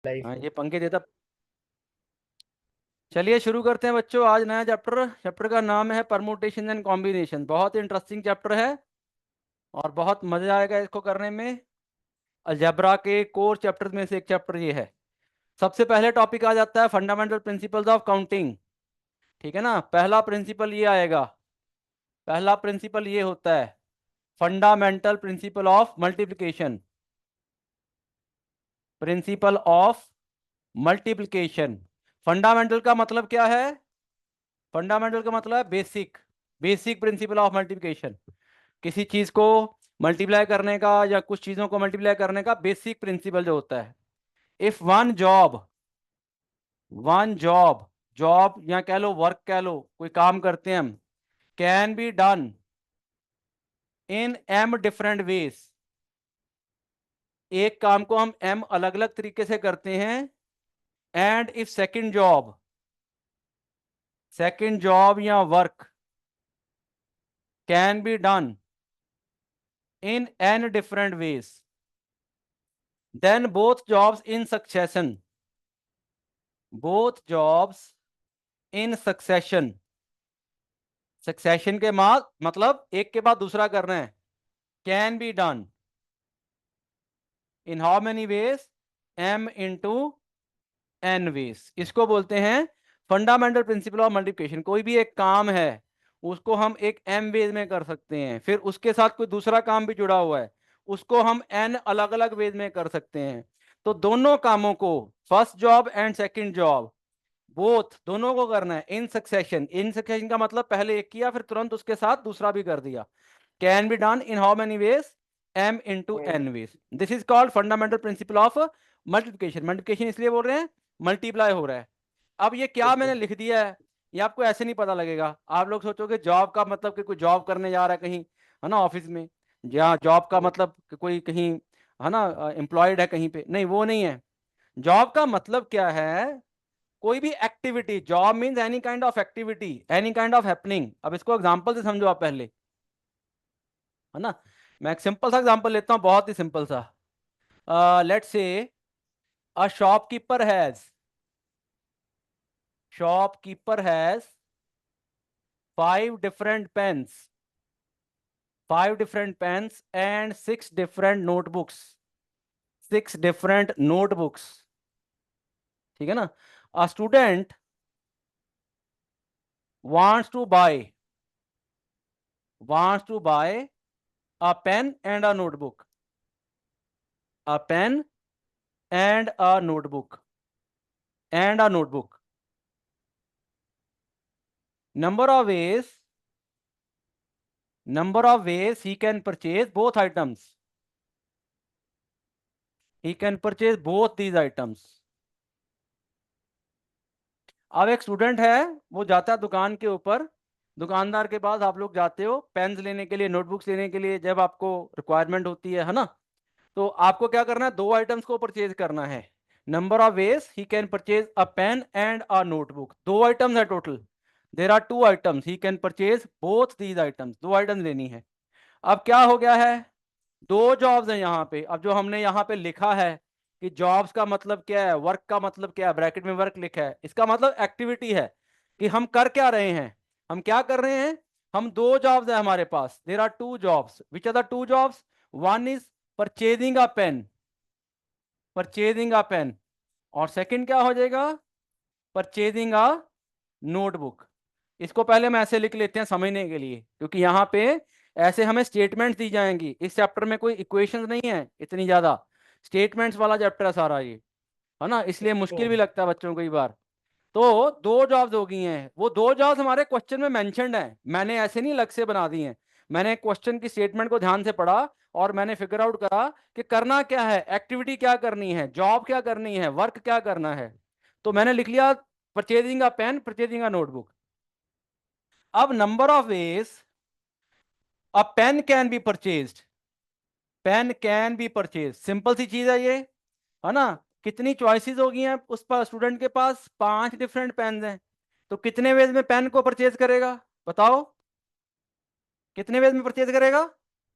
Life. हाँ ये पंखे देता। चलिए शुरू करते हैं बच्चों, आज नया चैप्टर। चैप्टर का नाम है परमुटेशन एंड कॉम्बिनेशन। बहुत इंटरेस्टिंग चैप्टर है और बहुत मजा आएगा इसको करने में। अलजेब्रा के कोर चैप्टर में से एक चैप्टर ये है। सबसे पहले टॉपिक आ जाता है फंडामेंटल प्रिंसिपल्स ऑफ काउंटिंग। ठीक है ना, पहला प्रिंसिपल ये आएगा। पहला प्रिंसिपल ये होता है fundamental principle of multiplication. Principal of multiplication. Fundamental का मतलब क्या है? फंडामेंटल का मतलब है basic. Basic principle of multiplication. किसी चीज को मल्टीप्लाई करने का या कुछ चीजों को मल्टीप्लाई करने का बेसिक प्रिंसिपल जो होता है। इफ वन जॉब, जॉब या कह लो वर्क कह लो, कोई काम करते हैं हम, can be done in am different ways. एक काम को हम एम अलग अलग तरीके से करते हैं। एंड इफ सेकंड जॉब या work can be done in n different ways, then both jobs in succession. Succession के बाद मतलब एक के बाद दूसरा करना है। Can be done in how many ways? M into n ways. इसको बोलते हैं फंडामेंटल प्रिंसिपल ऑफ मल्टीप्लिकेशन। कोई भी एक काम है उसको हम एक एम वेज में कर सकते हैं, फिर उसके साथ कोई दूसरा काम भी जुड़ा हुआ है उसको हम एन अलग अलग वेज में कर सकते हैं। तो दोनों कामों को, first job and second job, both दोनों को करना है इन सक्सेशन। इन सक्सेशन का मतलब पहले एक किया फिर तुरंत उसके साथ दूसरा भी कर दिया। Can be done in how many ways? M into n ways. This is called fundamental principle of multiplication. Multiplication इसलिए बोल रहे हैं मल्टीप्लाई हो रहा है। अब ये क्या मैंने लिख दिया है, ये आपको ऐसे नहीं पता लगेगा। आप लोग सोचोगे जॉब का मतलब कि कोई जॉब करने जा रहा है कहीं, है ना, ऑफिस में। या जॉब का मतलब कि कोई कहीं, है ना, एम्प्लॉयड है कहीं पे, नहीं वो नहीं है। जॉब का मतलब क्या है? कोई भी activity. Job means any kind of activity, any kind of happening. अब इसको एग्जांपल से समझो आप पहले, है ना। मैं एक सिंपल सा एग्जांपल लेता हूं, बहुत ही सिंपल सा। Let's say a shopkeeper has 5 different pens, 5 different pens and 6 different notebooks, 6 different notebooks। ठीक है ना। A student wants to buy wants to buy a pen and a notebook, a pen and a notebook, and a notebook. Number of ways he can purchase both items. He can purchase both these items. अब एक student है, वो जाता है दुकान के ऊपर। दुकानदार के पास आप लोग जाते हो पेन्स लेने के लिए, नोटबुक्स लेने के लिए, जब आपको रिक्वायरमेंट होती है ना। तो आपको क्या करना है? दो आइटम्स को परचेज करना है। Number of ways he can purchase a pen and a notebook. दो आइटम्स है total. There are 2 items, he can purchase both these items. दो आइटम्स लेनी है। अब क्या हो गया है? दो जॉब्स हैं यहाँ पे। अब जो हमने यहाँ पे लिखा है कि जॉब्स का मतलब क्या है, वर्क का मतलब क्या है, ब्रैकेट में वर्क लिखा है, इसका मतलब एक्टिविटी है कि हम कर क्या रहे हैं। हम क्या कर रहे हैं? हम दो जॉब्स है हमारे पास। There are 2 jobs. Which are the 2 jobs? One is purchasing a pen, purchasing a pen. और सेकंड क्या हो जाएगा? Purchasing a notebook. इसको पहले मैं ऐसे लिख लेते हैं समझने के लिए, क्योंकि यहाँ पे ऐसे हमें स्टेटमेंट्स दी जाएंगी। इस चैप्टर में कोई इक्वेशंस नहीं है इतनी ज्यादा, स्टेटमेंट्स वाला चैप्टर है सारा ये, है ना। इसलिए मुश्किल भी लगता है बच्चों को कई बार। तो दो जॉब्स हो गई हैं। वो दो जॉब्स हमारे क्वेश्चन में मेंशन्ड है, मैंने ऐसे नहीं अलग से बना दी हैं। मैंने क्वेश्चन की स्टेटमेंट को ध्यान से पढ़ा और मैंने फिगर आउट करा कि करना क्या है, एक्टिविटी क्या करनी है, जॉब क्या करनी है, वर्क क्या करना है। तो मैंने लिख लिया purchasing a pen, purchasing a notebook. अब number of ways a pen can be purchased, pen can be purchase. Simple सी चीज है ये, है ना। कितनी चॉइसेस हो गई हैं उस पर? स्टूडेंट के पास 5 डिफरेंट पेन हैं। तो कितने वेज में पेन को परचेज करेगा बताओ? कितने वेज में परचेज करेगा?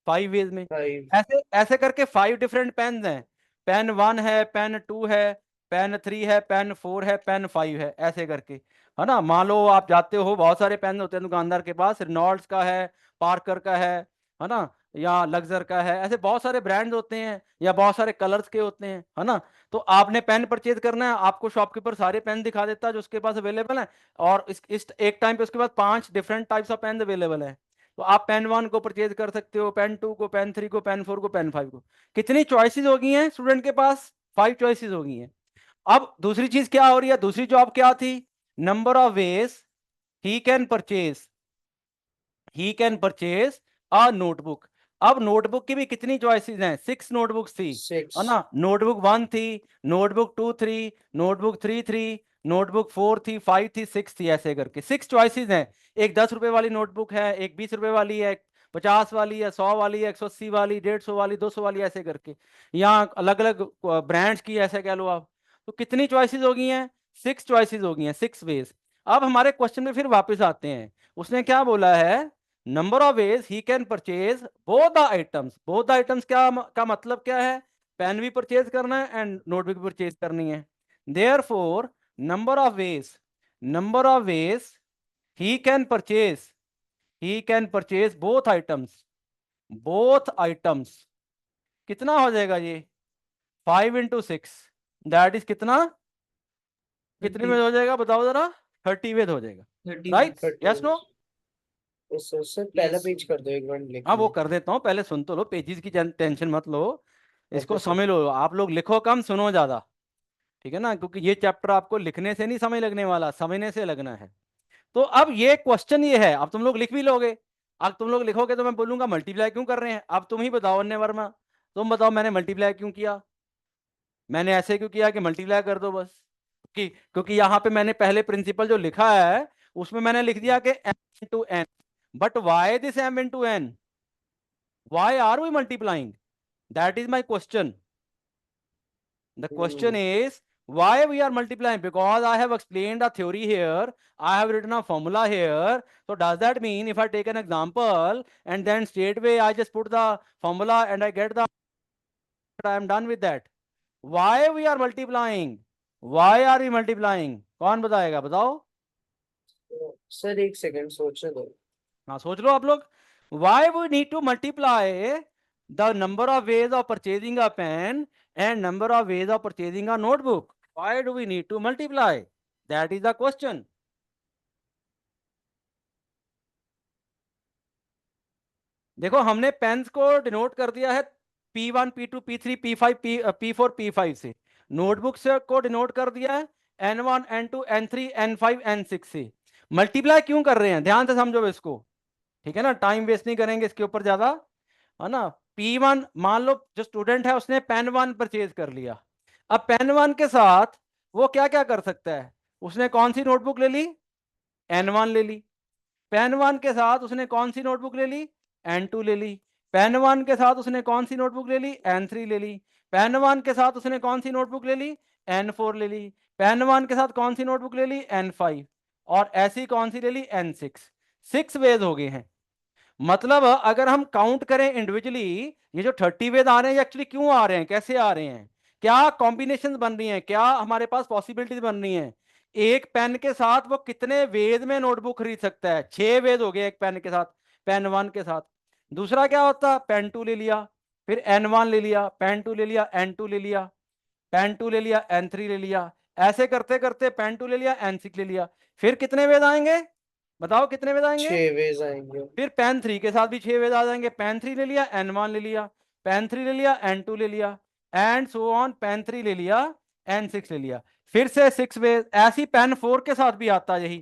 5 वेज में। फाइव। ऐसे ऐसे करके 5 डिफरेंट पेन हैं। पेन 1 है, पेन 2 है, पेन 3 है, पेन 4 है, पेन 5 है, ऐसे करके, है ना। मान लो आप जाते हो, बहुत सारे पेन होते हैं दुकानदार के पास, रेनॉल्ड्स का है, पार्कर का है ना, या लग्जर का है, ऐसे बहुत सारे ब्रांड्स होते हैं, या बहुत सारे कलर्स के होते हैं, है ना। तो आपने पेन परचेज करना है, आपको शॉपकीपर सारे पेन दिखा देता है जो उसके पास अवेलेबल है, और इस एक टाइम पे उसके पास 5 different types of pen available है। तो आप पेन 1 को परचेज कर सकते हो, पेन 2 को, पेन 3 को, पेन 4 को, पेन 5 को। कितनी चॉइसेस हो गई हैं स्टूडेंट के पास? 5 चॉइसेस हो गई हैं। अब दूसरी चीज क्या हो रही है, दूसरी जॉब क्या थी? Number of ways he can purchase, he can purchase a notebook. अब नोटबुक की भी कितनी चॉइसेस हैं? 6 नोटबुक्स थी, है ना। नोटबुक 1 थी, नोटबुक 2 थी, नोटबुक 3 थी, नोटबुक 4 थी, 5 थी, 6 थी, ऐसे करके 6 चॉइसेस हैं। एक 10 रुपए वाली नोटबुक है, एक 20 रुपए वाली है, एक 50 वाली है, 100 वाली है, 180 वाली, 150 वाली, 200 वाली, ऐसे करके। यहाँ अलग अलग ब्रांड्स की, ऐसे कह लो आप। तो कितनी चॉइसेस हो गई हैं? 6 चॉइसेस हो गई हैं, 6 वेज। अब हमारे क्वेश्चन में फिर वापस आते हैं। उसने क्या बोला है? Number of ways he can purchase both the items. Both the items क्या का मतलब क्या है? पेन भी परचेज करना है एंड नोटबुक भी परचेज करनी है। Therefore number of veg, number of ways he can purchase, he can purchase both items, both items. कितना हो जाएगा ये? 5 इंटू 6, दैट इज कितना? कितने में हो जाएगा बताओ जरा? 30 वेद हो जाएगा, राइट? Yes no? सर पहला पेज कर दो, एक बार लिख हाँ वो लो। कर देता हूँ, पहले सुन तो लो, पेजेस की टेंशन मत लो। इसको ओके सर। समझ लो, आप लोग लिखो कम, सुनो ज्यादा, ठीक है ना, क्योंकि ये चैप्टर आपको लिखने से नहीं समझ लगने वाला, समझने से लगना है। तो अब ये क्वेश्चन ये है, अब तुम लोग लिख भी लोगे। अब तुम लोग लिखोगे तो मैं बोलूंगा मल्टीप्लाई क्यों कर रहे हैं। अब तुम ही बताओ अन्य वर्मा, तुम बताओ मैंने मल्टीप्लाई क्यों किया, मैंने ऐसे क्यों किया कि मल्टीप्लाई कर दो बस। क्योंकि यहाँ पे मैंने पहले प्रिंसिपल जो लिखा है उसमें मैंने लिख दिया कि m into n, but why this m into n? Why are we multiplying? That is my question. The question is why we are multiplying? Because I have explained a theory here. I have written a formula here. So does that mean if I take an example and then straightway I just put the formula and I get the, I am done with that? Why we are multiplying? Why are we multiplying? कौन बताएगा, बताओ। Sir एक second सोचने दो। हाँ सोच लो आप लोग। Why we need to multiply the number of ways of purchasing a pen and number of ways of purchasing a notebook? Why do we need to multiply? That is the question. देखो हमने pens को denote कर दिया है P1, P2, P3, P5, P4, P5 से। Notebooks को denote कर दिया है N1, N2, N3, N5, N6 से। मल्टीप्लाई क्यों कर रहे हैं, ध्यान से समझो इसको, ठीक है ना, टाइम वेस्ट नहीं करेंगे इसके ऊपर ज्यादा, है ना। P1, मान लो जो स्टूडेंट है उसने पेन 1 परचेज कर लिया। अब पेन 1 के साथ वो क्या क्या कर सकता है? उसने कौन सी नोटबुक ले ली? N1 ले ली। पेन 1 के साथ उसने कौन सी नोटबुक ले ली? N2 ले ली। पेन 1 के साथ उसने कौन सी नोटबुक ले ली? N3 ले ली। पेन 1 के साथ उसने कौन सी नोटबुक ले ली? N4 ले ली। पेन 1 के साथ कौन सी नोटबुक ले ली? N5। और ऐसी कौन सी ले ली? N6। 6 वेज हो गए हैं। मतलब अगर हम काउंट करें इंडिविजुअली, ये जो 30 वेद आ रहे हैं, ये एक्चुअली क्यों आ रहे हैं, कैसे आ रहे हैं, क्या कॉम्बिनेशन बन रही हैं, क्या हमारे पास पॉसिबिलिटीज बन रही हैं? एक पेन के साथ वो कितने वेद में नोटबुक खरीद सकता है? 6 वेद हो गए एक पेन के साथ, पेन 1 के साथ। दूसरा क्या होता? पेन 2 ले लिया, फिर N1 ले लिया, पेन 2 ले लिया, N2 ले लिया, पेन 2 ले लिया, N3 ले लिया, ऐसे करते करते पेन 2 ले लिया, N6 ले लिया। फिर कितने वेद आएंगे, बताओ कितने वेद आएंगे? 6 वेज आएंगे। फिर पेन 3 के साथ भी 6 वेद आ जाएंगे। पेन 3 ले लिया, N1 ले लिया, पेन 3 ले लिया, N2 ले लिया, एंड सो ऑन, पेन 3 ले लिया, N6 ले लिया, फिर से 6 वेद। ऐसी पेन 4 के साथ भी आता है यही,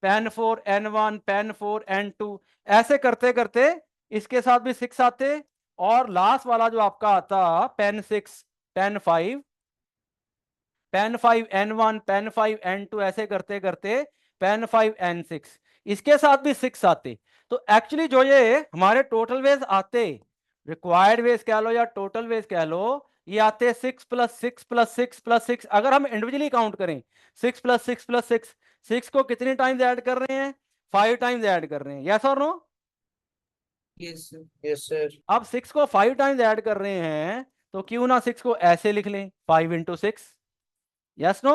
पेन 4, N1, पेन 4, N2, ऐसे करते करते इसके साथ भी 6 आते। और लास्ट वाला जो आपका आता pen 6, pen 5, pen 5 N1, pen 5 N2, ऐसे करते करते पेन 5 N6, इसके साथ भी 6 आते। तो एक्चुअली जो ये हमारे टोटल वेज आते, रिक्वायर्ड वेज कह लो या टोटल वेज कह लो, ये आते 6 प्लस 6 प्लस 6 प्लस 6। अगर हम इंडिविजुअली काउंट करें 6 प्लस 6 प्लस 6, 6 को कितने टाइम्स ऐड कर रहे हैं? 5 टाइम्स ऐड कर रहे हैं, यस और नो? Yes yes sir. अब 6 को 5 टाइम्स ऐड कर रहे हैं, तो क्यों ना 6 को ऐसे लिख लें, 5 into 6, yes no?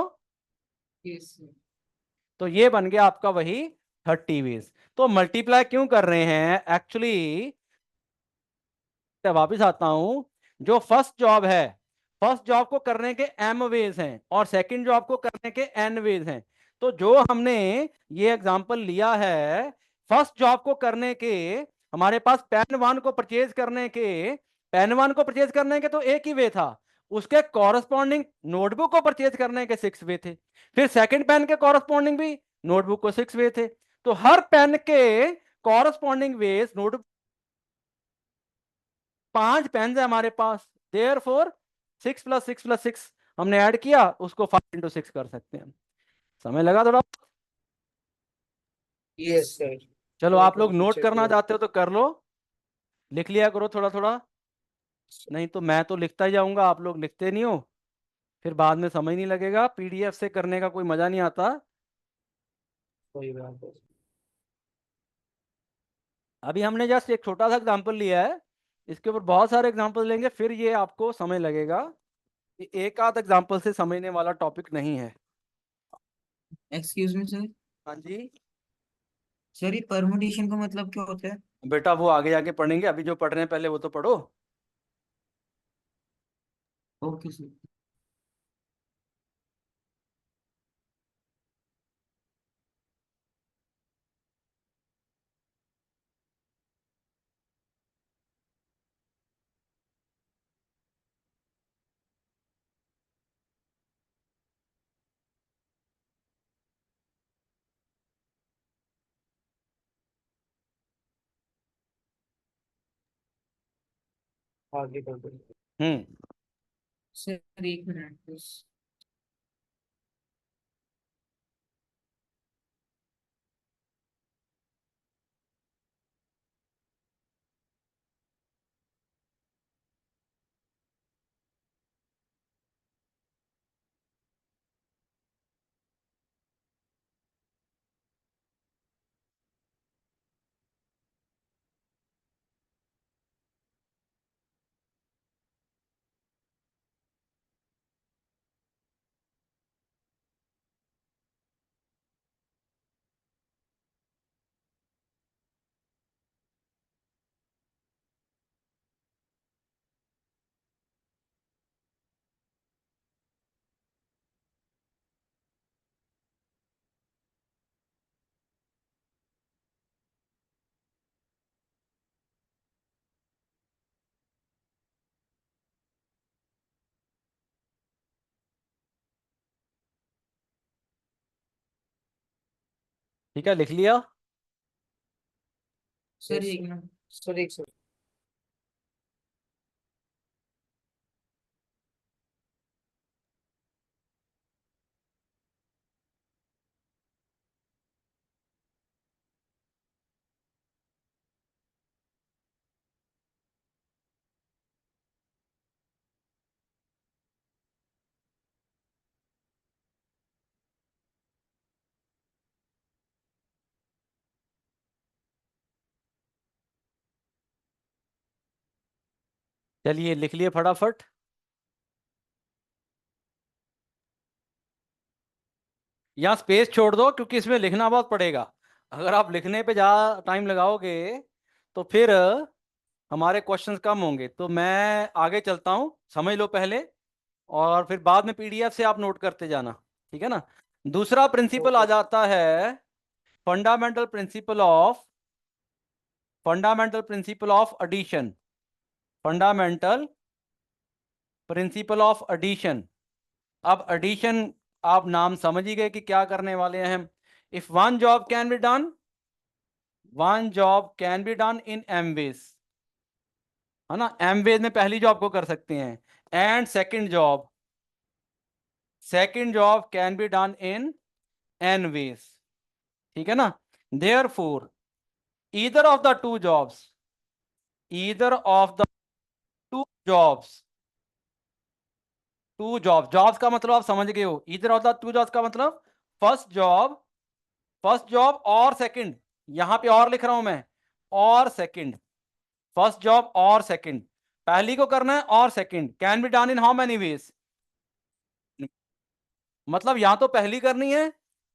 Yes, sir. तो ये बन गया आपका वही 30 वेज। तो मल्टीप्लाई क्यों कर रहे हैं एक्चुअली, वापिस आता हूं, जो फर्स्ट जॉब है, फर्स्ट जॉब को करने के m वेज हैं और सेकंड जॉब को करने के n वेज हैं। तो जो हमने ये एग्जांपल लिया है, फर्स्ट जॉब को करने के हमारे पास पेन वन को परचेज करने के, पेन वन को परचेज करने के तो एक ही वे था, उसके कॉरस्पॉन्डिंग नोटबुक को परचेज करने के 6 वे थे, फिर सेकंड पेन के कॉरस्पॉन्डिंग भी नोटबुक को 6 वे थे। तो हर पेन के कॉरस्पॉन्डिंग वेज नोटबुक 5 पेन है हमारे पास, देयर फोर 6 + 6 + 6 हमने ऐड किया, उसको 5 × 6 कर सकते हैं। समय लगा थोड़ा। Yes, sir. चलो थोड़ा आप लोग नोट पीछे करना को। चाहते हो तो कर लो, लिख लिया करो थोड़ा थोड़ा, नहीं तो मैं तो लिखता ही जाऊंगा, आप लोग लिखते नहीं हो, फिर बाद में समझ नहीं लगेगा, पीडीएफ से करने का कोई मजा नहीं आता। कोई बात नहीं। अभी हमने जस्ट एक छोटा सा एग्जांपल लिया है, इसके ऊपर बहुत सारे एग्जांपल लेंगे, फिर ये आपको समझ लगेगा कि एक आध एग्जांपल से समझने वाला टॉपिक नहीं है। Excuse me sir. हाँ जी सर ये परमुटेशन का मतलब क्या होता है? बेटा, वो आगे जाके पढ़ेंगे, अभी जो पढ़ रहे हैं पहले वो तो पढ़ो। Okay sir. आगे बढ़ो। हम्म सर एक मिनट बस। ठीक है, लिख लिया। सर एक मिनट। सर एक सेकंड। चलिए लिख लिए फटाफट। यहाँ स्पेस छोड़ दो क्योंकि इसमें लिखना बहुत पड़ेगा, अगर आप लिखने पे ज़्यादा टाइम लगाओगे तो फिर हमारे क्वेश्चंस कम होंगे। तो मैं आगे चलता हूँ, समझ लो पहले, और फिर बाद में पीडीएफ से आप नोट करते जाना, ठीक है ना। दूसरा प्रिंसिपल आ ओके। जाता है fundamental principle of, fundamental principle of addition, fundamental principle of addition. अब एडिशन आप नाम समझ ही गए कि क्या करने वाले हैं हम। If one job can be done, one job can be done in m ways, है ना, एम वेज में पहली जॉब को कर सकते हैं, and second job can be done in n ways, ठीक है ना। Therefore either of the two jobs, either of the two jobs, two job, jobs का मतलब आप समझ गए हो, either of the two jobs का मतलब फर्स्ट जॉब, फर्स्ट जॉब और सेकंड, यहां पे और लिख रहा हूं मैं, और सेकंड, फर्स्ट जॉब और सेकंड, पहली को करना है और second, can be done in how many veg, मतलब या तो पहली करनी है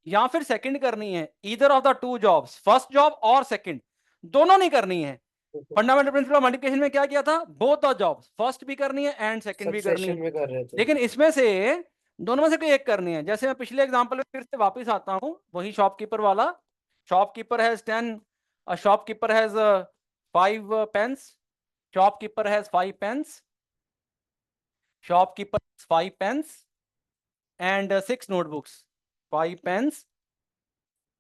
या फिर सेकंड करनी है, either of the two jobs, first job और सेकंड, दोनों नहीं करनी है। फंडामेंटल प्रिंसिपल ऑफ मल्टीप्लिकेशन में क्या किया था, बोथ द जॉब्स, फर्स्ट भी करनी है एंड सेकंड भी करनी सक्सेशन है। में कर रहे थे। लेकिन इसमें से दोनों में से कोई एक करनी है। जैसे मैं पिछले एग्जांपल में फिर से वापस आता हूं, वही शॉपकीपर वाला। Shopkeeper has 10, shopkeeper has 5 pens, shopkeeper has 5 pens, shopkeeper 5 pens and 6 notebooks, 5 pens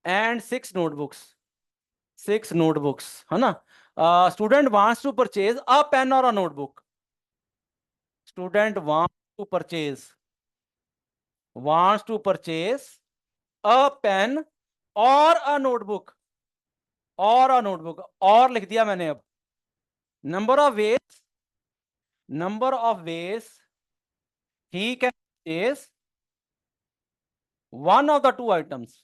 and 6 notebooks, 6 notebooks, है ना। Student wants to purchase a pen or a notebook, student wants to purchase a pen or a notebook, और लिख दिया मैंने। अब number of ways he can purchase one of the two items।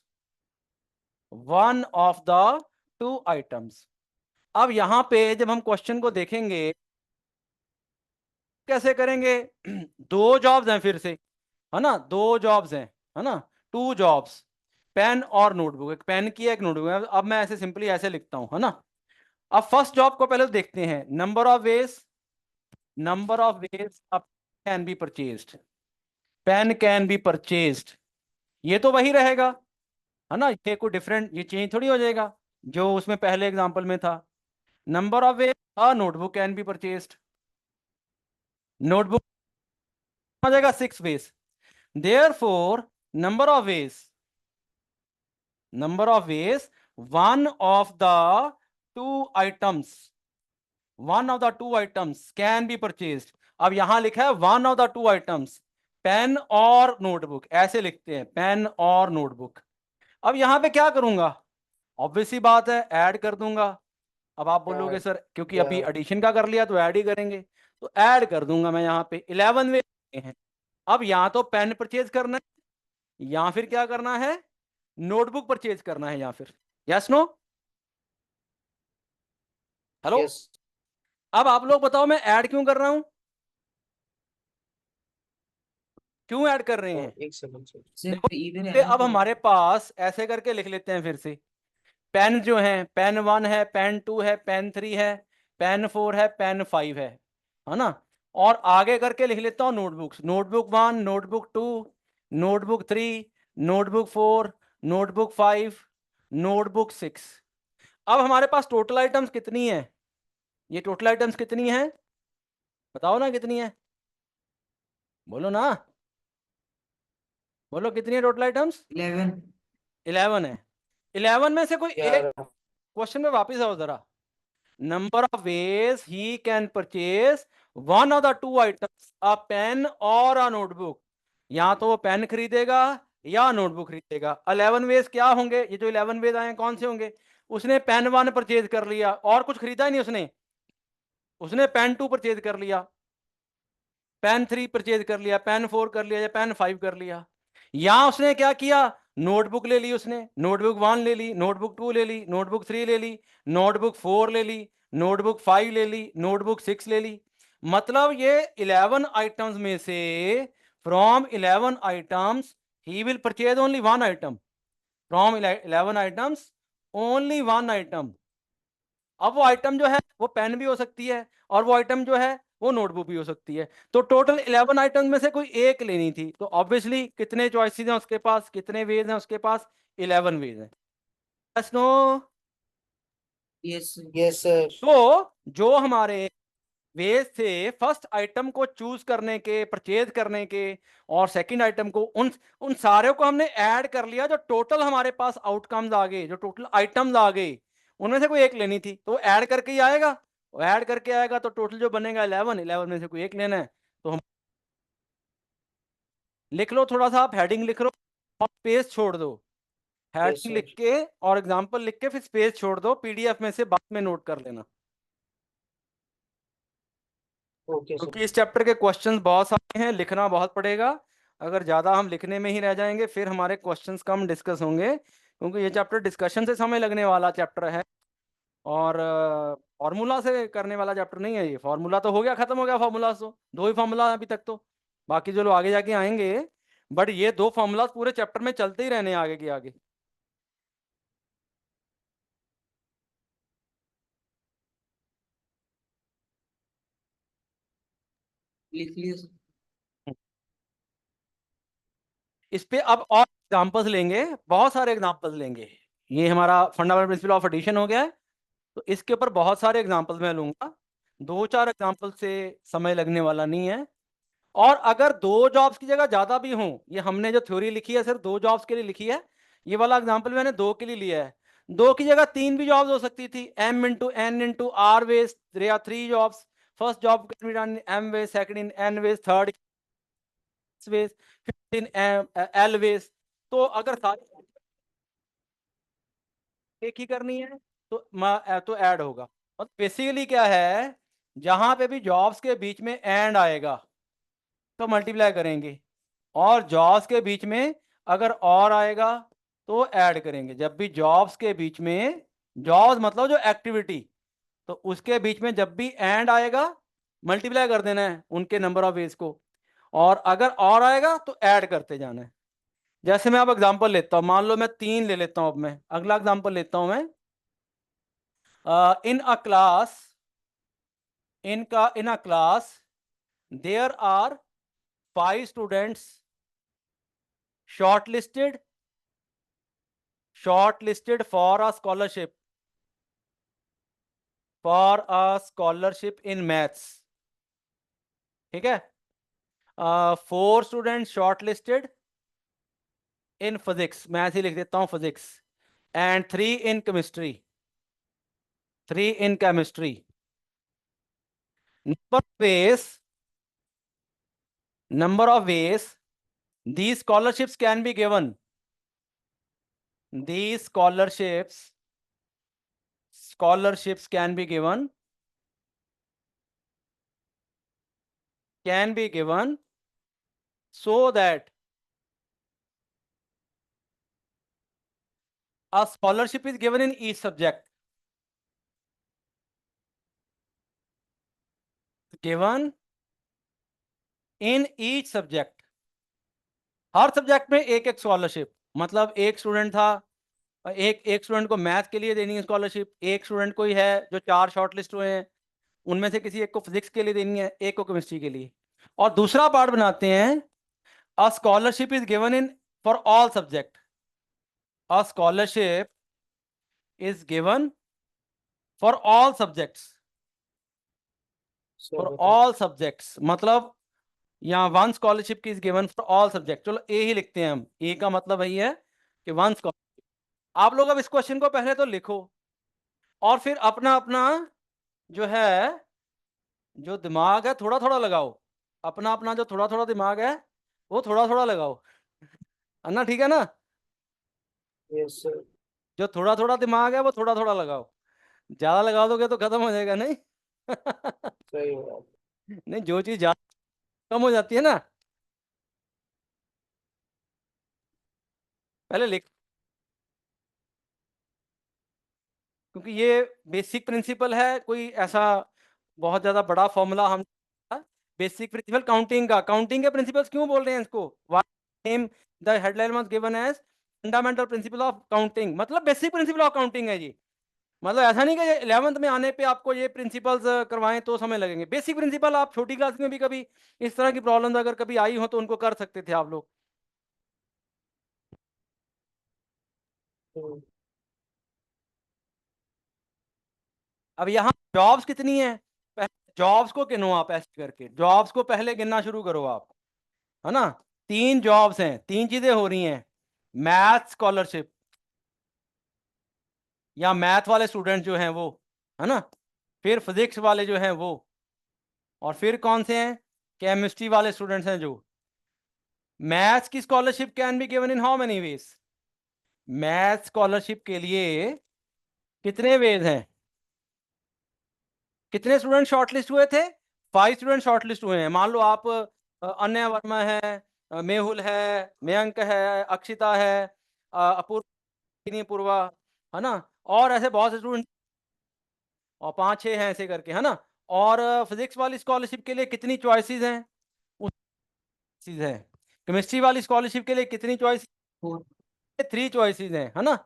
अब यहां पे जब हम क्वेश्चन को देखेंगे कैसे करेंगे, दो जॉब्स हैं फिर से, है ना, दो जॉब्स हैं, है ना, टू जॉब्स, पेन और नोटबुक, एक पेन की एक नोटबुक है। अब मैं ऐसे सिंपली ऐसे लिखता हूं, है ना। अब फर्स्ट जॉब को पहले देखते हैं, number of ways can be purchased, pen can be purchased, ये तो वही रहेगा, है ना, ये कोई डिफरेंट, ये चेंज थोड़ी हो जाएगा जो उसमें पहले एग्जांपल में था। Number of ways a notebook can be purchased, notebook हो जाएगा 6 ways, therefore number of ways one of the two items can be purchased. अब यहां लिखा है one of the two items, pen और नोटबुक, ऐसे लिखते हैं, पेन और नोटबुक। अब यहां पे क्या करूंगा, ऑब्वियस सी बात है, ऐड कर दूंगा। अब आप बोलोगे सर क्योंकि अभी एडिशन का कर लिया तो ऐड ही करेंगे, तो ऐड कर दूंगा मैं यहाँ पे 11 वे हैं। अब या तो पेन परचेज करना है या फिर क्या करना है, नोटबुक परचेज करना है, या फिर यस नो, हेलो। यस अब आप लोग बताओ मैं ऐड क्यों कर रहा हूं, क्यों ऐड कर रहे हैं। एक सेकंड सर। सिर्फ इधर पे है ना अब हमारे पास ऐसे करके लिख लेते हैं फिर से, पेन जो है, पेन 1 है, पेन 2 है, पेन 3 है, पेन 4 है, पेन 5 है ना। और आगे करके लिख लेता हूँ notebooks, notebook 1, notebook 2, notebook 3, notebook 4, notebook 5, notebook 6। अब हमारे पास टोटल आइटम्स कितनी है, ये टोटल आइटम्स कितनी है, बताओ ना कितनी है, बोलो ना, बोलो कितनी है टोटल आइटम्स। 11। 11 है। 11 में से कोई एक, 11। क्वेश्चन में वापस आओ जरा, number of ways he can purchase one of the two items, a pen or a notebook। या तो वो पेन खरीदेगा या नोटबुक खरीदेगा। 11 वेज क्या होंगे, ये जो 11 वेज आए हैं कौन से होंगे, उसने पेन 1 परचेज कर लिया और कुछ खरीदा ही नहीं उसने, उसने पेन 2 परचेज कर लिया, पेन 3 परचेज कर लिया, पेन 4 कर लिया या पेन 5 कर लिया। या उसने क्या किया, नोटबुक ले ली उसने, नोटबुक 1 ले ली, नोटबुक 2 ले ली, नोटबुक 3 ले ली, नोटबुक 4 ले ली, नोटबुक 5 ले ली, नोटबुक 6 ले ली। मतलब ये 11 आइटम्स में से from 11 items he will purchase only one item, from 11 items only one item. अब वो आइटम जो है वो पेन भी हो सकती है और वो आइटम जो है वो नोटबुक भी हो सकती है। तो टोटल 11 आइटम में से कोई एक लेनी थी, तो ऑब्वियसली कितने चॉइसेस हैं उसके पास, कितने वेज हैं उसके पास, 11 वेज हैं, yes no. Yes yes sir. तो जो हमारे वेज थे फर्स्ट आइटम को चूज करने के, परचेज करने के, और सेकंड आइटम को, उन उन सारे को हमने ऐड कर लिया, जो टोटल हमारे पास आउटकम्स आ गए, जो टोटल आइटम्स आ गए, उनमें से कोई एक लेनी थी, तो ऐड करके ही आएगा, वो ऐड करके आएगा तो टोटल जो बनेगा 11 में से कोई एक लेना है। तो हम लिख लो, थोड़ा सा आप हेडिंग लिख लो और स्पेस छोड़ दो, यस हेडिंग लिख सर। के और एग्जांपल लिख के फिर स्पेस छोड़ दो, पीडीएफ में से बाद में नोट कर लेना, ओके सर। क्योंकि इस चैप्टर के क्वेश्चंस बहुत सारे हैं, लिखना बहुत पड़ेगा। अगर ज़्यादा हम लिखने में ही रह जाएंगे फिर हमारे क्वेश्चंस कम डिस्कस होंगे, क्योंकि ये चैप्टर डिस्कशन से समय लगने वाला चैप्टर है, और फॉर्मूला से करने वाला चैप्टर नहीं है ये। फॉर्मूला तो हो गया, खत्म हो गया फॉर्मूला, तो 2 ही फॉर्मूला अभी तक, तो बाकी जो लोग आगे जाके आएंगे बट ये दो फॉर्मूलाज पूरे चैप्टर में चलते ही रहने आगे के आगे। लिख लिया सर। इस पे अब और एग्जांपल्स लेंगे, बहुत सारे एग्जांपल्स लेंगे। ये हमारा फंडामेंटल प्रिंसिपल ऑफ एडिशन हो गया है, तो इसके ऊपर बहुत सारे एग्जांपल्स मैं लूंगा। 2-4 एग्जांपल से समय लगने वाला नहीं है। और अगर 2 जॉब्स की जगह ज्यादा भी हों, ये हमने जो थ्योरी लिखी है सिर्फ 2 जॉब्स के लिए लिखी है, ये वाला एग्जांपल मैंने 2 के लिए लिया है। 2 की जगह 3 भी जॉब्स हो सकती थी, m into n into r ways, there are 3 jobs. First job can be done in m ways, second in n ways, third ways, fifth in l ways. तो अगर सारी एक ही करनी है तो ऐड होगा। और बेसिकली क्या है, जहां पे भी जॉब्स के बीच में एंड आएगा तो मल्टीप्लाई करेंगे, और जॉब्स के बीच में अगर और आएगा तो ऐड करेंगे। जब भी जॉब्स के बीच में, जॉब्स मतलब जो एक्टिविटी, तो उसके बीच में जब भी एंड आएगा मल्टीप्लाई कर देना है उनके नंबर ऑफ वेज को, और अगर और आएगा तो ऐड करते जाना है। जैसे मैं अब एग्जांपल लेता हूं, मान लो मैं 3 ले लेता हूं। अब मैं अगला एग्जांपल लेता हूं मैं। In a class, in a class there are 5 students shortlisted for a scholarship in maths, ठीक है। 4 students shortlisted in physics, मैं ऐसे ही लिख देता हूं physics, and 3 in chemistry, 3 in chemistry। number of ways these scholarships can be given, these scholarships can be given so that a scholarship is given in each subject, given in each subject। Her subject में एक एक scholarship, मतलब एक student था, एक student को math के लिए देनी है स्कॉलरशिप, एक स्टूडेंट को ही है जो 4 शॉर्टलिस्ट हुए हैं उनमें से किसी एक को फिजिक्स के लिए देनी है, एक को केमिस्ट्री के लिए। और दूसरा पार्ट बनाते हैं, अ scholarship is given in for all subject, a scholarship is given for all subjects, for all subjects मतलब यहाँ 1 scholarship is given for all subject. चलो ए ही लिखते हैं हम, ए का मतलब वही है कि 1 स्कॉलरशिप। आप लोग अब इस क्वेश्चन को पहले तो लिखो, और फिर अपना अपना जो है, जो दिमाग है थोड़ा थोड़ा लगाओ, अपना अपना जो थोड़ा थोड़ा दिमाग है वो थोड़ा थोड़ा लगाओ, है ना, ठीक है ना। Yes sir. जो थोड़ा थोड़ा दिमाग है वो थोड़ा थोड़ा लगाओ, ज्यादा लगा दोगे तो खत्म हो जाएगा, नहीं। सही बात। नहीं, जो चीज ज्यादा कम हो जाती है ना, पहले लिख, क्योंकि ये बेसिक प्रिंसिपल है, कोई ऐसा बहुत ज्यादा बड़ा फॉर्मूला हम, बेसिक प्रिंसिपल काउंटिंग का, काउंटिंग के प्रिंसिपल्स क्यों बोल रहे हैं इसको, name the headline was given as fundamental principle of counting, मतलब बेसिक प्रिंसिपल ऑफ काउंटिंग है ये। मतलब ऐसा नहीं कि 11th में आने पे आपको ये प्रिंसिपल्स करवाएं तो समय लगेंगे, बेसिक प्रिंसिपल आप छोटी क्लास में भी कभी इस तरह की प्रॉब्लम्स अगर कभी आई हो तो उनको कर सकते थे आप लोग। हम्म, अब यहाँ जॉब्स कितनी है, जॉब्स को गिनो आप, ऐसे करके जॉब्स को पहले गिनना शुरू करो आप, है ना। 3 जॉब्स हैं, 3 चीजें हो रही हैं, मैथ स्कॉलरशिप या मैथ वाले स्टूडेंट जो हैं वो, है ना, फिर फिजिक्स वाले जो हैं वो, और फिर कौन से हैं, केमिस्ट्री वाले स्टूडेंट्स हैं जो। मैथ्स की scholarship can be given in how many veg, math scholarship के लिए कितने वेज हैं, कितने स्टूडेंट शॉर्टलिस्ट हुए थे, 5 स्टूडेंट शॉर्टलिस्ट हुए हैं। मान लो आप अनन्या वर्मा है, मेहुल है, मयंक है, अक्षिता है, अपूर्व, पूर्वा, है ना, और ऐसे बहुत से स्टूडेंट, और 5-6 हैं ऐसे करके, है ना। और फिजिक्स वाली स्कॉलरशिप के लिए कितनी चॉइसेस हैं, चीज है, केमिस्ट्री वाली स्कॉलरशिप के लिए कितनी चॉइस? 3 चॉइसेस हैं, है ना।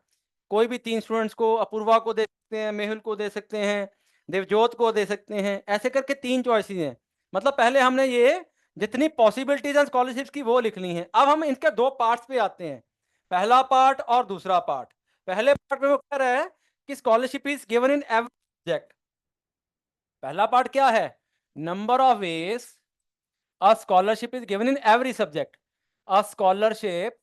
कोई भी 3 स्टूडेंट्स को, अपूर्वा को दे सकते हैं, मेहुल को दे सकते हैं, देवजोत को दे सकते हैं, ऐसे करके 3 चॉइसेस हैं। मतलब पहले हमने ये जितनी पॉसिबिलिटीज हैं स्कॉलरशिप्स की वो लिख ली हैं। अब हम इनके 2 पार्ट्स पे आते हैं, पहला पार्ट और दूसरा पार्ट। पहले पार्ट में वो कह रहा है कि scholarship is given in every subject. पहला पार्ट क्या है? Number of ways a scholarship is given in every subject. A scholarship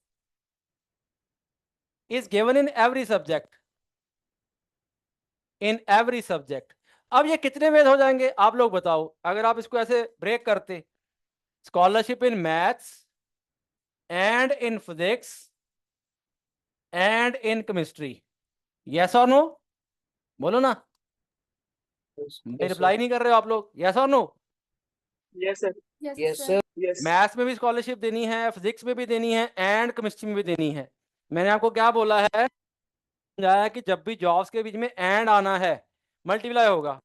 is given in every subject, in every subject। अब ये कितने वेद हो जाएंगे आप लोग बताओ, अगर आप इसको ऐसे ब्रेक करते, scholarship in maths and in physics and in chemistry, yes और नो? बोलो ना, रिप्लाई नहीं कर रहे हो आप लोग, यस और नो? Yes, sir. Yes sir. Yes. Maths में भी स्कॉलरशिप देनी है, फिजिक्स में भी देनी है एंड केमिस्ट्री में भी देनी है। मैंने आपको क्या बोला है, समझाया कि जब भी जॉब्स के बीच में एंड आना है मल्टीप्लाई होगा।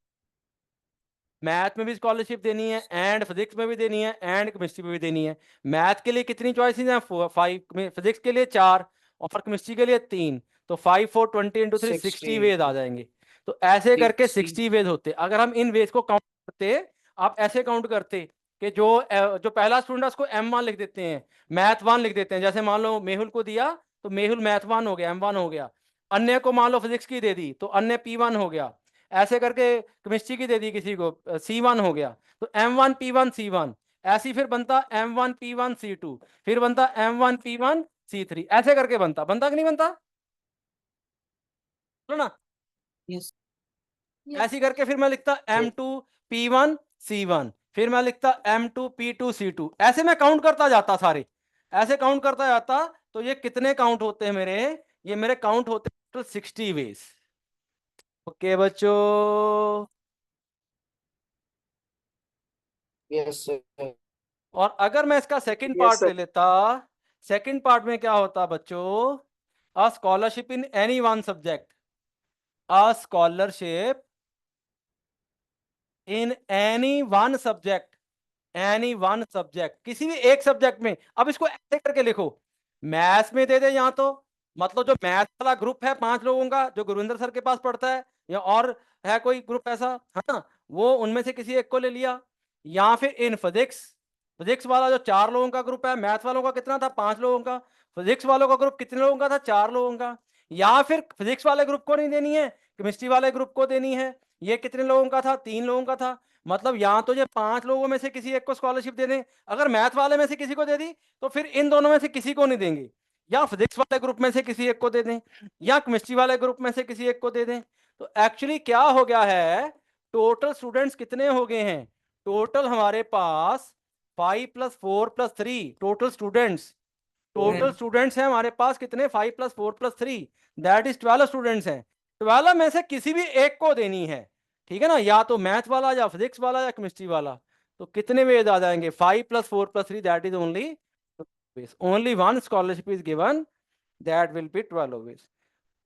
मैथ में भी स्कॉलरशिप देनी है एंड फिजिक्स में भी देनी है एंड केमिस्ट्री में भी देनी है। मैथ के लिए कितनी चॉइसेस हैं? 5, फिजिक्स के लिए 4 और केमिस्ट्री के लिए 3। तो 5 4 20 इंटू 3 60 वेज आ जाएंगे। तो ऐसे करके 60 वेज होते। अगर हम इन वेज को काउंट करते, आप ऐसे काउंट करते कि जो पहला स्टूडेंट है उसको M1 लिख देते हैं, मैथ 1 लिख देते हैं। जैसे मान लो मेहुल को दिया तो मेहुल मैथ 1 हो गया, M1 हो गया। अन्य को मान लो फिजिक्स की दे दी तो अन्य P1 हो गया। ऐसे करके केमिस्ट्री की दे दी किसी को, C1 हो गया। तो M1 P1 C1, ऐसी फिर बनता M1 P1 C2, फिर बनता M1 P1 C3, ऐसे करके बनता कि नहीं बनता? बोलो ना। यस ऐसी करके फिर मैं लिखता M2 P1 C1, फिर मैं लिखता M2 P2 C2, ऐसे मैं काउंट करता जाता सारे, ऐसे काउंट करता जाता। तो ये कितने काउंट होते हैं मेरे? ये मेरे काउंट होते हैं 60 वेज। ओके बच्चों, यस सर। और अगर मैं इसका सेकंड Yes, पार्ट sir. ले लेता, सेकंड पार्ट में क्या होता बच्चों? अ scholarship in any one subject, a scholarship in any one subject, any one subject, किसी भी एक सब्जेक्ट में। अब इसको ऐसे करके लिखो, मैथ्स में दे दे यहाँ तो, मतलब जो मैथ वाला ग्रुप है 5 लोगों का जो गुरविंदर सर के पास पढ़ता है, या और है कोई ग्रुप ऐसा, है ना, वो उनमें से किसी एक को ले लिया। या फिर इन फिजिक्स, फिजिक्स वाला जो 4 लोगों का ग्रुप है, मैथ वालों का कितना था? 5 लोगों का। फिजिक्स वालों का ग्रुप कितने लोगों का था? 4 लोगों का। या फिर फिजिक्स वाले ग्रुप को नहीं देनी है, केमिस्ट्री वाले ग्रुप को देनी है। ये कितने लोगों का था? 3 लोगों का था। मतलब यहाँ तो ये 5 लोगों में से किसी एक को स्कॉलरशिप दे दें। अगर मैथ वाले में से किसी को दे दी तो फिर इन दोनों में से किसी को नहीं देंगे, या फिजिक्स वाले ग्रुप में से किसी एक को दे दें, या केमिस्ट्री वाले ग्रुप में से किसी एक को दे दें। तो एक्चुअली क्या हो गया है, टोटल स्टूडेंट्स कितने हो गए हैं? टोटल हमारे पास 5 + 4 + 3 टोटल स्टूडेंट्स। टोटल स्टूडेंट्स हैं हमारे पास कितने? 5 + 4 + 3 दैट इज 12 स्टूडेंट्स हैं। 12 में से किसी भी एक को देनी है, ठीक है ना, या तो मैथ वाला या फिजिक्स वाला या केमिस्ट्री वाला। तो कितने वेज आ जाएंगे? 5 + 4 + 3 that is only one scholarship is given, that will be 12 ways.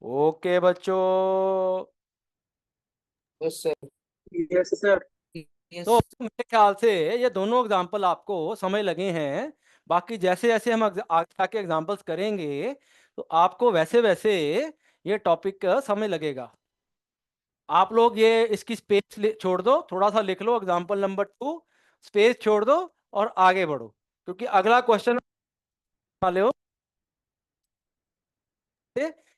Okay बच्चों, yes sir. Yes, sir. Yes तो मेरे ख्याल से ये दोनों एग्जाम्पल आपको समझ लगे हैं। बाकी जैसे जैसे हम आगे आके एग्जाम्पल्स करेंगे तो आपको वैसे वैसे ये टॉपिक समझ लगेगा। आप लोग ये इसकी स्पेस छोड़ दो, थोड़ा सा लिख लो एग्जाम्पल नंबर 2, स्पेस छोड़ दो और आगे बढ़ो, क्योंकि अगला क्वेश्चन वाले हो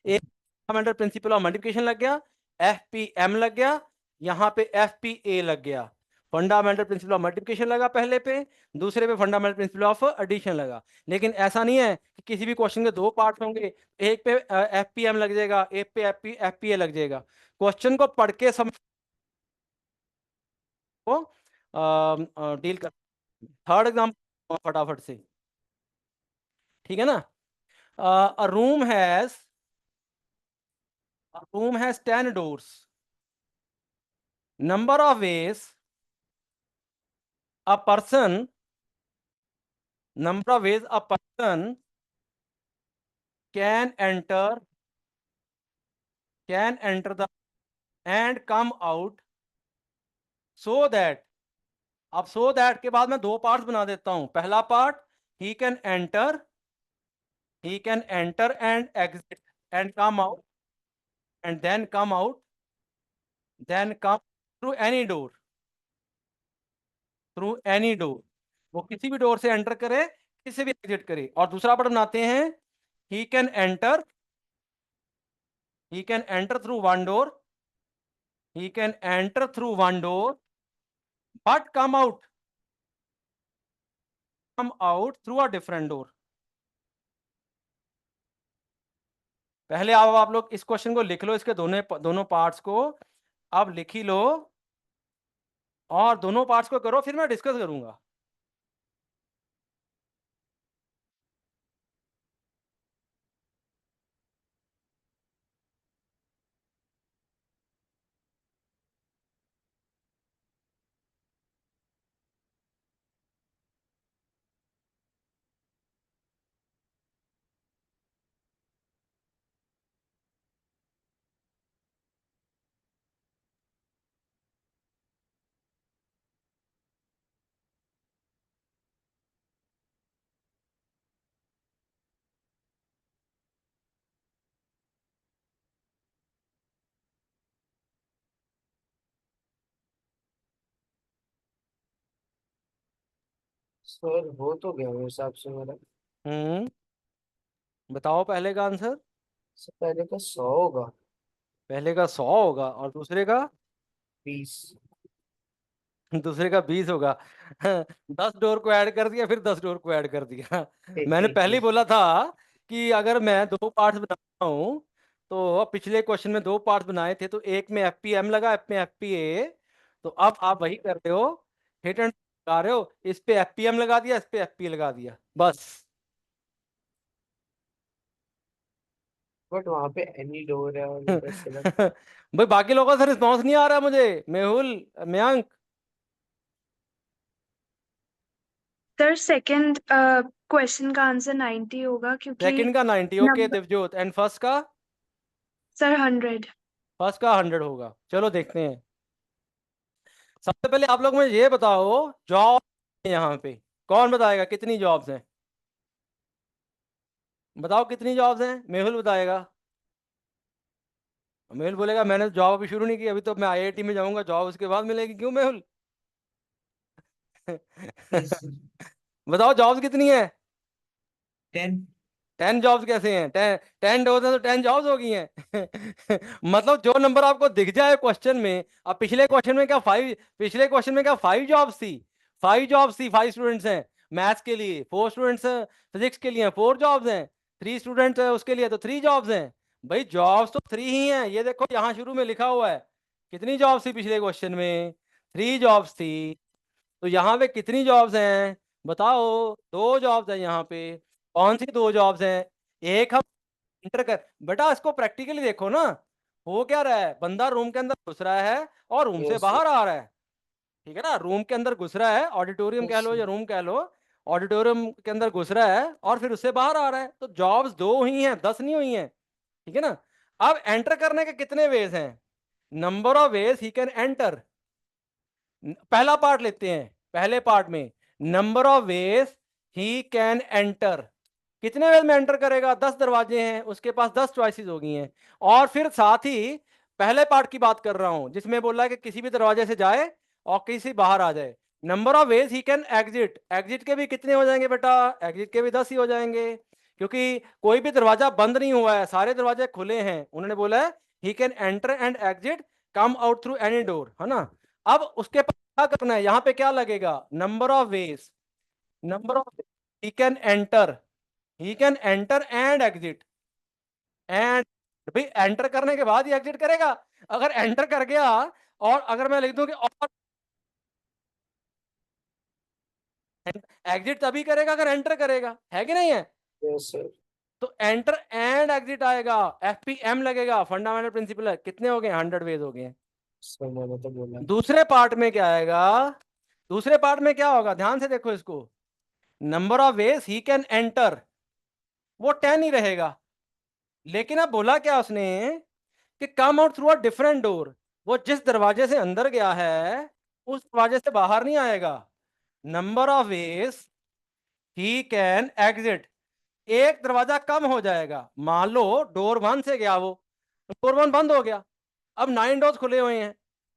एक फंडामेंटल प्रिंसिपल ऑफ मल्टीप्लिकेशन लग गया, FPM लग गया, यहाँ पे FPA लग गया। फंडामेंटल प्रिंसिपल ऑफ मल्टीप्लिकेशन लगा पहले पे, दूसरे पे फंडामेंटल प्रिंसिपल ऑफ एडिशन लगा। लेकिन ऐसा नहीं है कि किसी भी क्वेश्चन के 2 पार्ट होंगे, एक पे FPM लग जाएगा, एक पे FPA लग जाएगा। क्वेश्चन को पढ़ के समझ को डील कर। थर्ड एग्जाम्पल फटाफट से, ठीक है ना। अ room has 10 doors, number of ways a person can enter the and come out, so that, अब so that के बाद मैं 2 पार्ट्स बना देता हूं। पहला part he can enter and exit and come out and then come out, then come through any door, through any door. वो किसी भी डोर से एंटर करे, किसी से भी एग्जिट करे। और दूसरा पार्ट बनाते हैं, he can enter through one door, he can enter through one door but come out through a different door। पहले आप लोग इस क्वेश्चन को लिख लो, इसके दोनों पार्ट्स को आप लिख ही लो और दोनों पार्ट्स को करो, फिर मैं डिस्कस करूंगा। सर हो तो गया मेरे हिसाब से मेरा। बताओ पहले का आंसर। सर पहले का 100 होगा। पहले का 100 होगा और दूसरे का 20। दूसरे का 20 होगा। 10 डोर को ऐड कर दिया, फिर 10 डोर को ऐड कर दिया। मैंने पहले ही बोला था कि अगर मैं 2 पार्ट्स बनाता हूं, तो पिछले क्वेश्चन में 2 पार्ट्स बनाए थे, तो एक में एफपीएम लगा, एक में एफपीए। तो अब आप वही कर रहे हो, हिट एंड लगा रहे हो, इस पे एफपीएम लगा दिया, इस पे एफपीए लगा दिया, बस। बट वहां पे एनी डोर है और मेरा सिलेक्ट। भाई बाकी लोगों का रिस्पॉन्स नहीं आ रहा मुझे। Mehul, Mayank, sir second question का आंसर 90 होगा क्योंकि सेकंड का 90, okay. Number- Divjot, and first का? सर 100। फर्स्ट का 100 होगा। चलो देखते हैं। सबसे पहले आप लोग मुझे ये बताओ, जॉब यहाँ पे कौन बताएगा कितनी जॉब्स हैं? बताओ कितनी जॉब्स हैं। मेहुल बताएगा। मेहुल बोलेगा मैंने जॉब अभी शुरू नहीं की, अभी तो मैं आईआईटी में जाऊंगा, जॉब उसके बाद मिलेगी। क्यों मेहुल? बताओ जॉब्स कितनी है? 10। 10 जॉब्स कैसे हैं? 10 डोर्स हैं तो 10 जॉब्स हो गई हैं। मतलब जो नंबर आपको दिख जाए क्वेश्चन में। अब पिछले क्वेश्चन में क्या 5 जॉब्स थी? 5 जॉब्स थी, 5 स्टूडेंट्स हैं मैथ्स के लिए, 4 स्टूडेंट्स फिजिक्स के लिए, 4 जॉब्स हैं, 3 स्टूडेंट्स उसके लिए तो 3 जॉब्स हैं। भाई जॉब्स तो 3 ही हैं। ये देखो यहाँ शुरू में लिखा हुआ है। कितनी जॉब्स थी पिछले क्वेश्चन में? 3 जॉब्स थी। तो यहाँ पे कितनी जॉब्स हैं बताओ? 2 जॉब्स हैं यहाँ पे। कौन सी 2 जॉब्स हैं? एक हम इंटर कर, बेटा इसको प्रैक्टिकली देखो ना। हो क्या रहा है, बंदा रूम के अंदर घुस रहा है और रूम से Yes, बाहर आ रहा है। ठीक है ना, रूम के अंदर घुस रहा है, ऑडिटोरियम कह Yes, लो sir. या रूम कह लो, ऑडिटोरियम के अंदर घुस रहा है और फिर उससे बाहर आ रहा है। तो जॉब्स 2 ही हैं, 10 नहीं हुई हैं। ठीक है ना। अब एंटर करने के कितने वेज हैं? Number of ways he can enter. पहला पार्ट लेते हैं। पहले पार्ट में number of ways he can enter, कितने वेज में एंटर करेगा? 10 दरवाजे हैं, उसके पास 10 चॉइसेस हो गई हैं। और फिर साथ ही पहले पार्ट की बात कर रहा हूं जिसमें बोला है कि किसी भी दरवाजे से जाए और किसी बाहर आ जाए। Number of ways he can exit, exit के भी कितने हो जाएंगे बेटा? एग्जिट के भी 10 ही हो जाएंगे, क्योंकि कोई भी दरवाजा बंद नहीं हुआ है, सारे दरवाजे खुले हैं। उन्होंने बोला है he can enter and exit come out through any door, है ना। अब उसके पास क्या करना है, यहाँ पे क्या लगेगा? Number of veg, number of he can enter, he can enter and exit. And भाई एंटर करने के बाद ही एग्जिट करेगा। अगर एंटर कर गया और अगर मैं लिख दूं कि और एग्जिट तभी करेगा अगर एंटर करेगा, है कि नहीं है? Yes, sir. तो एंटर एंड एग्जिट आएगा, एफपीएम लगेगा, फंडामेंटल प्रिंसिपल है। कितने हो गए? 100 वेज हो गए। सर मैंने तो बोला। दूसरे पार्ट में क्या आएगा? दूसरे पार्ट में क्या होगा, ध्यान से देखो इसको। Number of ways he can enter, वो 10 ही रहेगा। लेकिन अब बोला क्या उसने कि come out through a different door, वो जिस दरवाजे से अंदर गया है उस दरवाजे से बाहर नहीं आएगा। Number of ways he can exit, एक दरवाजा कम हो जाएगा। मान लो डोर 1 से गया वो, डोर 1 बंद हो गया, अब 9 डोर्स खुले हुए हैं,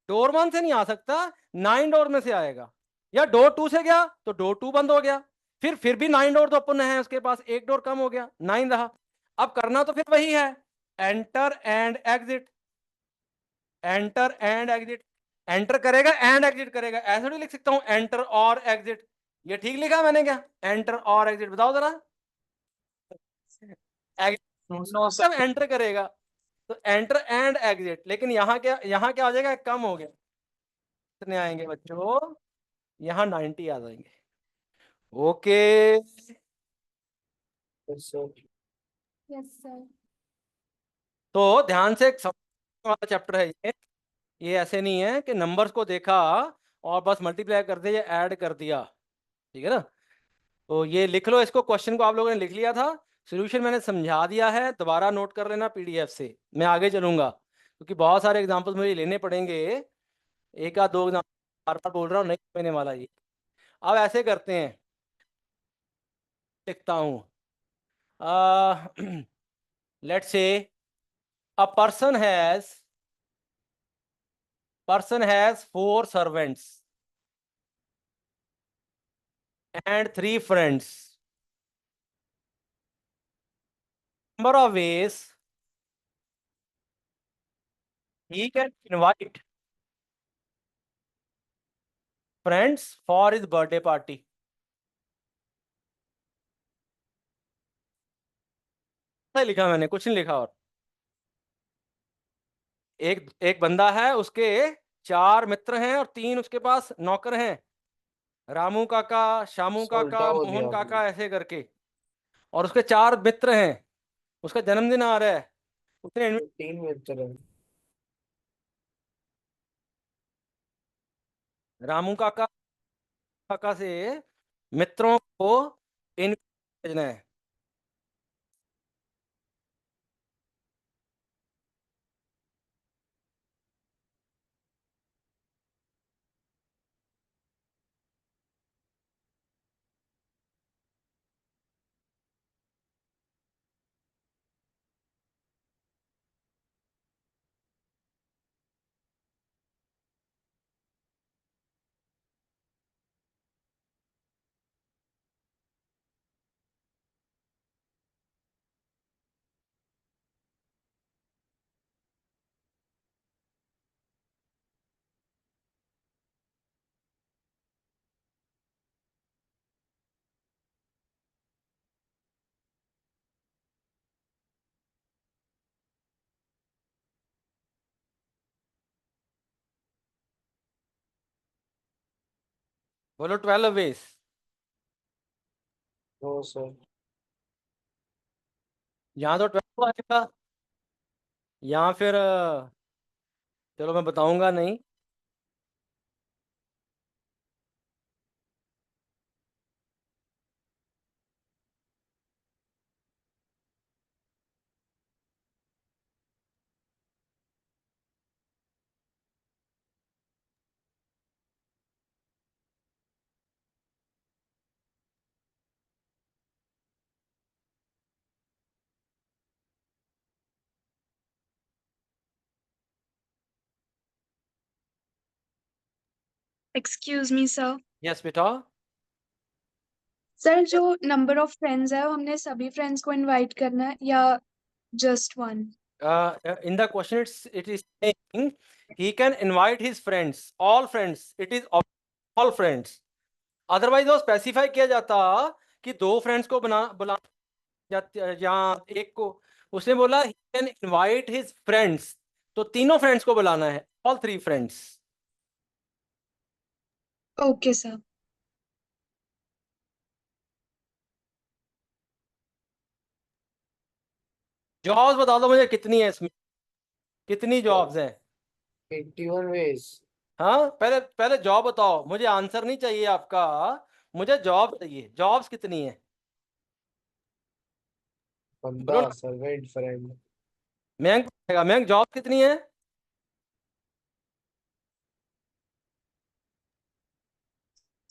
डोर 1 से नहीं आ सकता, 9 डोर में से आएगा। या डोर 2 से गया तो डोर 2 बंद हो गया, फिर भी 9 डोर तो ओपन है उसके पास, एक डोर कम हो गया, 9 रहा। अब करना तो फिर वही है, enter and exit, enter and exit. Enter करेगा एंड एग्जिट करेगा, ऐसे नहीं लिख सकता हूं एंटर और एग्जिट। ये ठीक लिखा मैंने क्या, एंटर और एग्जिट? बताओ जरा। नो जब सर। एंटर करेगा तो एंटर एंड एग्जिट, लेकिन यहाँ क्या आ जाएगा, कम हो गया। कितने आएंगे बच्चों, यहाँ 90 आ जाएंगे। Okay, yes sir. Yes sir. तो ध्यान से एक समझने वाला चैप्टर है ये ऐसे नहीं है कि नंबर्स को देखा और बस मल्टीप्लाई कर दिया या ऐड कर दिया, ठीक है ना। तो ये लिख लो, इसको क्वेश्चन को आप लोगों ने लिख लिया था, सॉल्यूशन मैंने समझा दिया है, दोबारा नोट कर लेना पीडीएफ से, मैं आगे चलूंगा क्योंकि बहुत सारे एग्जांपल्स मुझे लेने पड़ेंगे, एक या दो एग्जाम्पल बार बार बोल रहा हूँ, नहीं होने वाला ये। अब ऐसे करते हैं, लिखता हूँ, let's say a person has 4 servants and 3 friends. Number of ways he can invite friends for his birthday party. ऐसा लिखा मैंने, कुछ नहीं लिखा। और एक एक बंदा है, उसके 4 मित्र हैं और 3 उसके पास नौकर हैं, रामू काका, श्यामू सर उल्टा काका, हो मोहन गया काका, ऐसे करके। और उसके 4 मित्र हैं, उसका जन्मदिन आ रहा है, उसने 3 मिनट है। रामू काका काका से मित्रों को इनविट भेजना है। बोलो 12 वेज। No sir. यहाँ तो 12 आएगा, यहाँ फिर चलो मैं बताऊंगा नहीं। Excuse me sir. यस बेटा। सर जो नंबर ऑफ फ्रेंड्स है वो हमने सभी फ्रेंड्स को इनवाइट करना है या just one? In the question it is saying he can invite his friends, all friends, it is all friends। Otherwise वो स्पेसिफाई किया जाता कि 2 फ्रेंड्स को बुला या एक को, उसने बोला he can invite his friends, तो तीनों फ्रेंड्स को बुलाना है, all 3 friends. Okay sir. Jobs बता दो मुझे कितनी है इसमें, कितनी जॉब्स हैं? 81 वेज। हाँ, पहले पहले जॉब बताओ, मुझे आंसर नहीं चाहिए आपका, मुझे जॉब चाहिए, जॉब्स कितनी है? बंदा बोलो ना, सर्वेंट फ्रेंड। मयंक पूछेगा, मयंक जॉब कितनी है?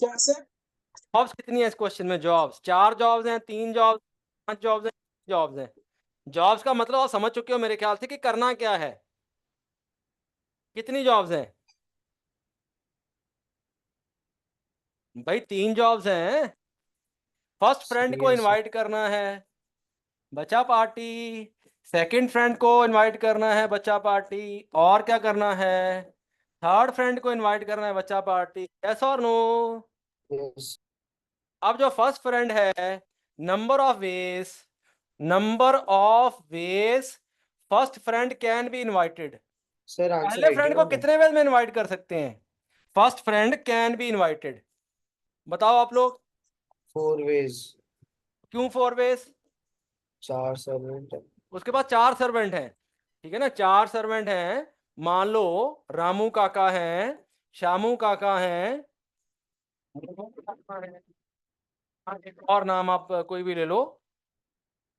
क्या सर? जॉब्स कितनी है इस क्वेश्चन में? जॉब्स 4 जॉब्स हैं, 3 जॉब्स, 5 जॉब्स हैं, जॉब्स हैं। जॉब्स का मतलब आप समझ चुके हो मेरे ख्याल से कि करना क्या है। कितनी जॉब्स हैं भाई? 3 जॉब्स हैं। फर्स्ट फ्रेंड को Yes, sir. इनवाइट करना है, बचा पार्टी। सेकंड फ्रेंड को इनवाइट करना है, बचा पार्टी। और क्या करना है? थर्ड फ्रेंड को इनवाइट करना है, बचा पार्टी। यस और नो? Yes. अब जो फर्स्ट फ्रेंड है, number of ways first friend can be invited. Sir, answer पहले 80 फ्रेंड को होगा. कितने वेज में इनवाइट कर सकते हैं? First friend can be invited. बताओ आप लोग। 4 ways. क्यों 4 वेज? 4 servant. उसके पास 4 सर्वेंट हैं, ठीक है ना? 4 सर्वेंट हैं। मान लो रामू काका हैं, श्यामू काका हैं, एक और नाम आप कोई भी ले लो,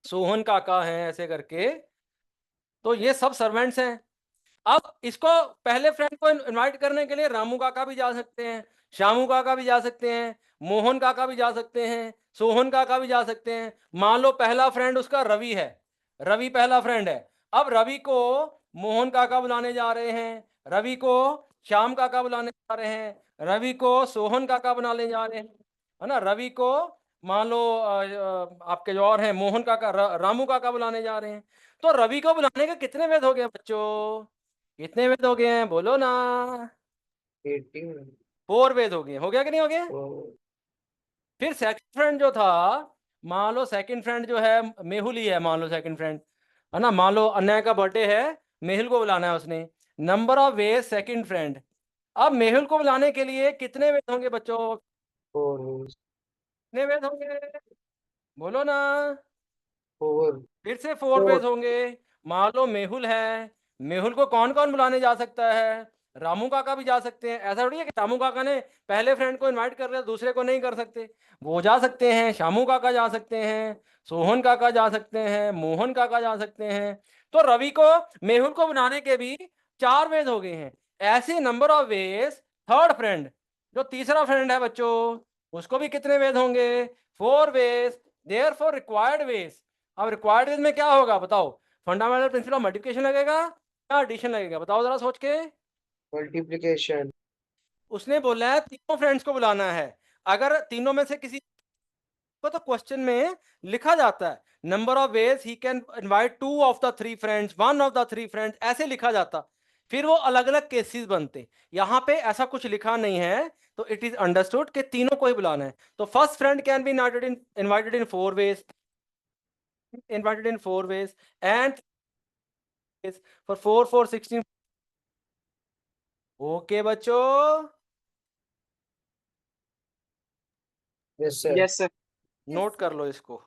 सोहन काका हैं, ऐसे करके। तो ये सब सर्वेंट्स हैं। अब इसको पहले फ्रेंड को इनवाइट करने के लिए रामू काका भी जा सकते हैं, श्यामू काका भी जा सकते हैं, मोहन काका भी जा सकते हैं, सोहन काका भी जा सकते हैं। मान लो पहला फ्रेंड उसका रवि है, रवि पहला फ्रेंड है। अब रवि को मोहन काका बुलाने जा रहे हैं, रवि को श्याम काका बुलाने जा रहे हैं, रवि को सोहन काका बुलाने जा रहे हैं, है ना? रवि को मान लो आपके जो और हैं मोहन काका, रामू काका बुलाने जा रहे हैं। तो रवि को बुलाने के कितने वेद हो गए बच्चों? कितने वेद हो गए हैं? बोलो ना। 80. 4 वेद हो गए। हो गया कि नहीं हो गया? Oh, फिर सेकंड फ्रेंड जो था, मान लो सेकंड फ्रेंड जो है मेहुल ही है, मान लो सेकंड फ्रेंड, है ना? मान लो अन्य का बर्थडे है, मेहुल को बुलाना है उसने। Number of veg second friend. अब मेहुल को बुलाने के लिए कितने वेद होंगे बच्चों? 4 ways. कितने वेद होंगे? बोलो ना। 4. फिर से 4 वेज होंगे। मान लो मेहुल है, मेहुल को कौन कौन बुलाने जा सकता है? रामू काका भी जा सकते हैं। ऐसा थोड़ी है कि रामू काका ने पहले फ्रेंड को इनवाइट कर लिया, दूसरे को नहीं कर सकते। वो जा सकते हैं, श्यामू काका जा सकते हैं, सोहन काका जा सकते हैं, मोहन काका जा सकते हैं। तो रवि को मेहुल को बुलाने के भी 4 वेज हो गए हैं। ऐसे number of veg third friend, जो तीसरा फ्रेंड है बच्चों, उसको भी कितने वेज होंगे? 4 वेज। Therefore required ways. अब रिक्वायर्ड वेज में क्या होगा बताओ? फंडामेंटल प्रिंसिपल ऑफ मल्टीप्लिकेशन लगेगा या एडिशन लगेगा? बताओ जरा सोच के। Multiplication. उसने बोला है तीनों फ्रेंड्स को बुलाना है। अगर तीनों में से किसी को, तो क्वेश्चन में लिखा जाता है number of ways he can invite 2 of the 3 friends, 1 of the 3 friends, ऐसे लिखा जाता। फिर वो अलग अलग केसेस बनते। यहाँ पे ऐसा कुछ लिखा नहीं है, तो इट इज अंडरस्टूड कि तीनों को ही बुलाना है। तो first friend can be invited in 4 ways, and for 4 4 16। Okay बच्चों, Yes, sir. Yes, sir. Note कर लो इसको।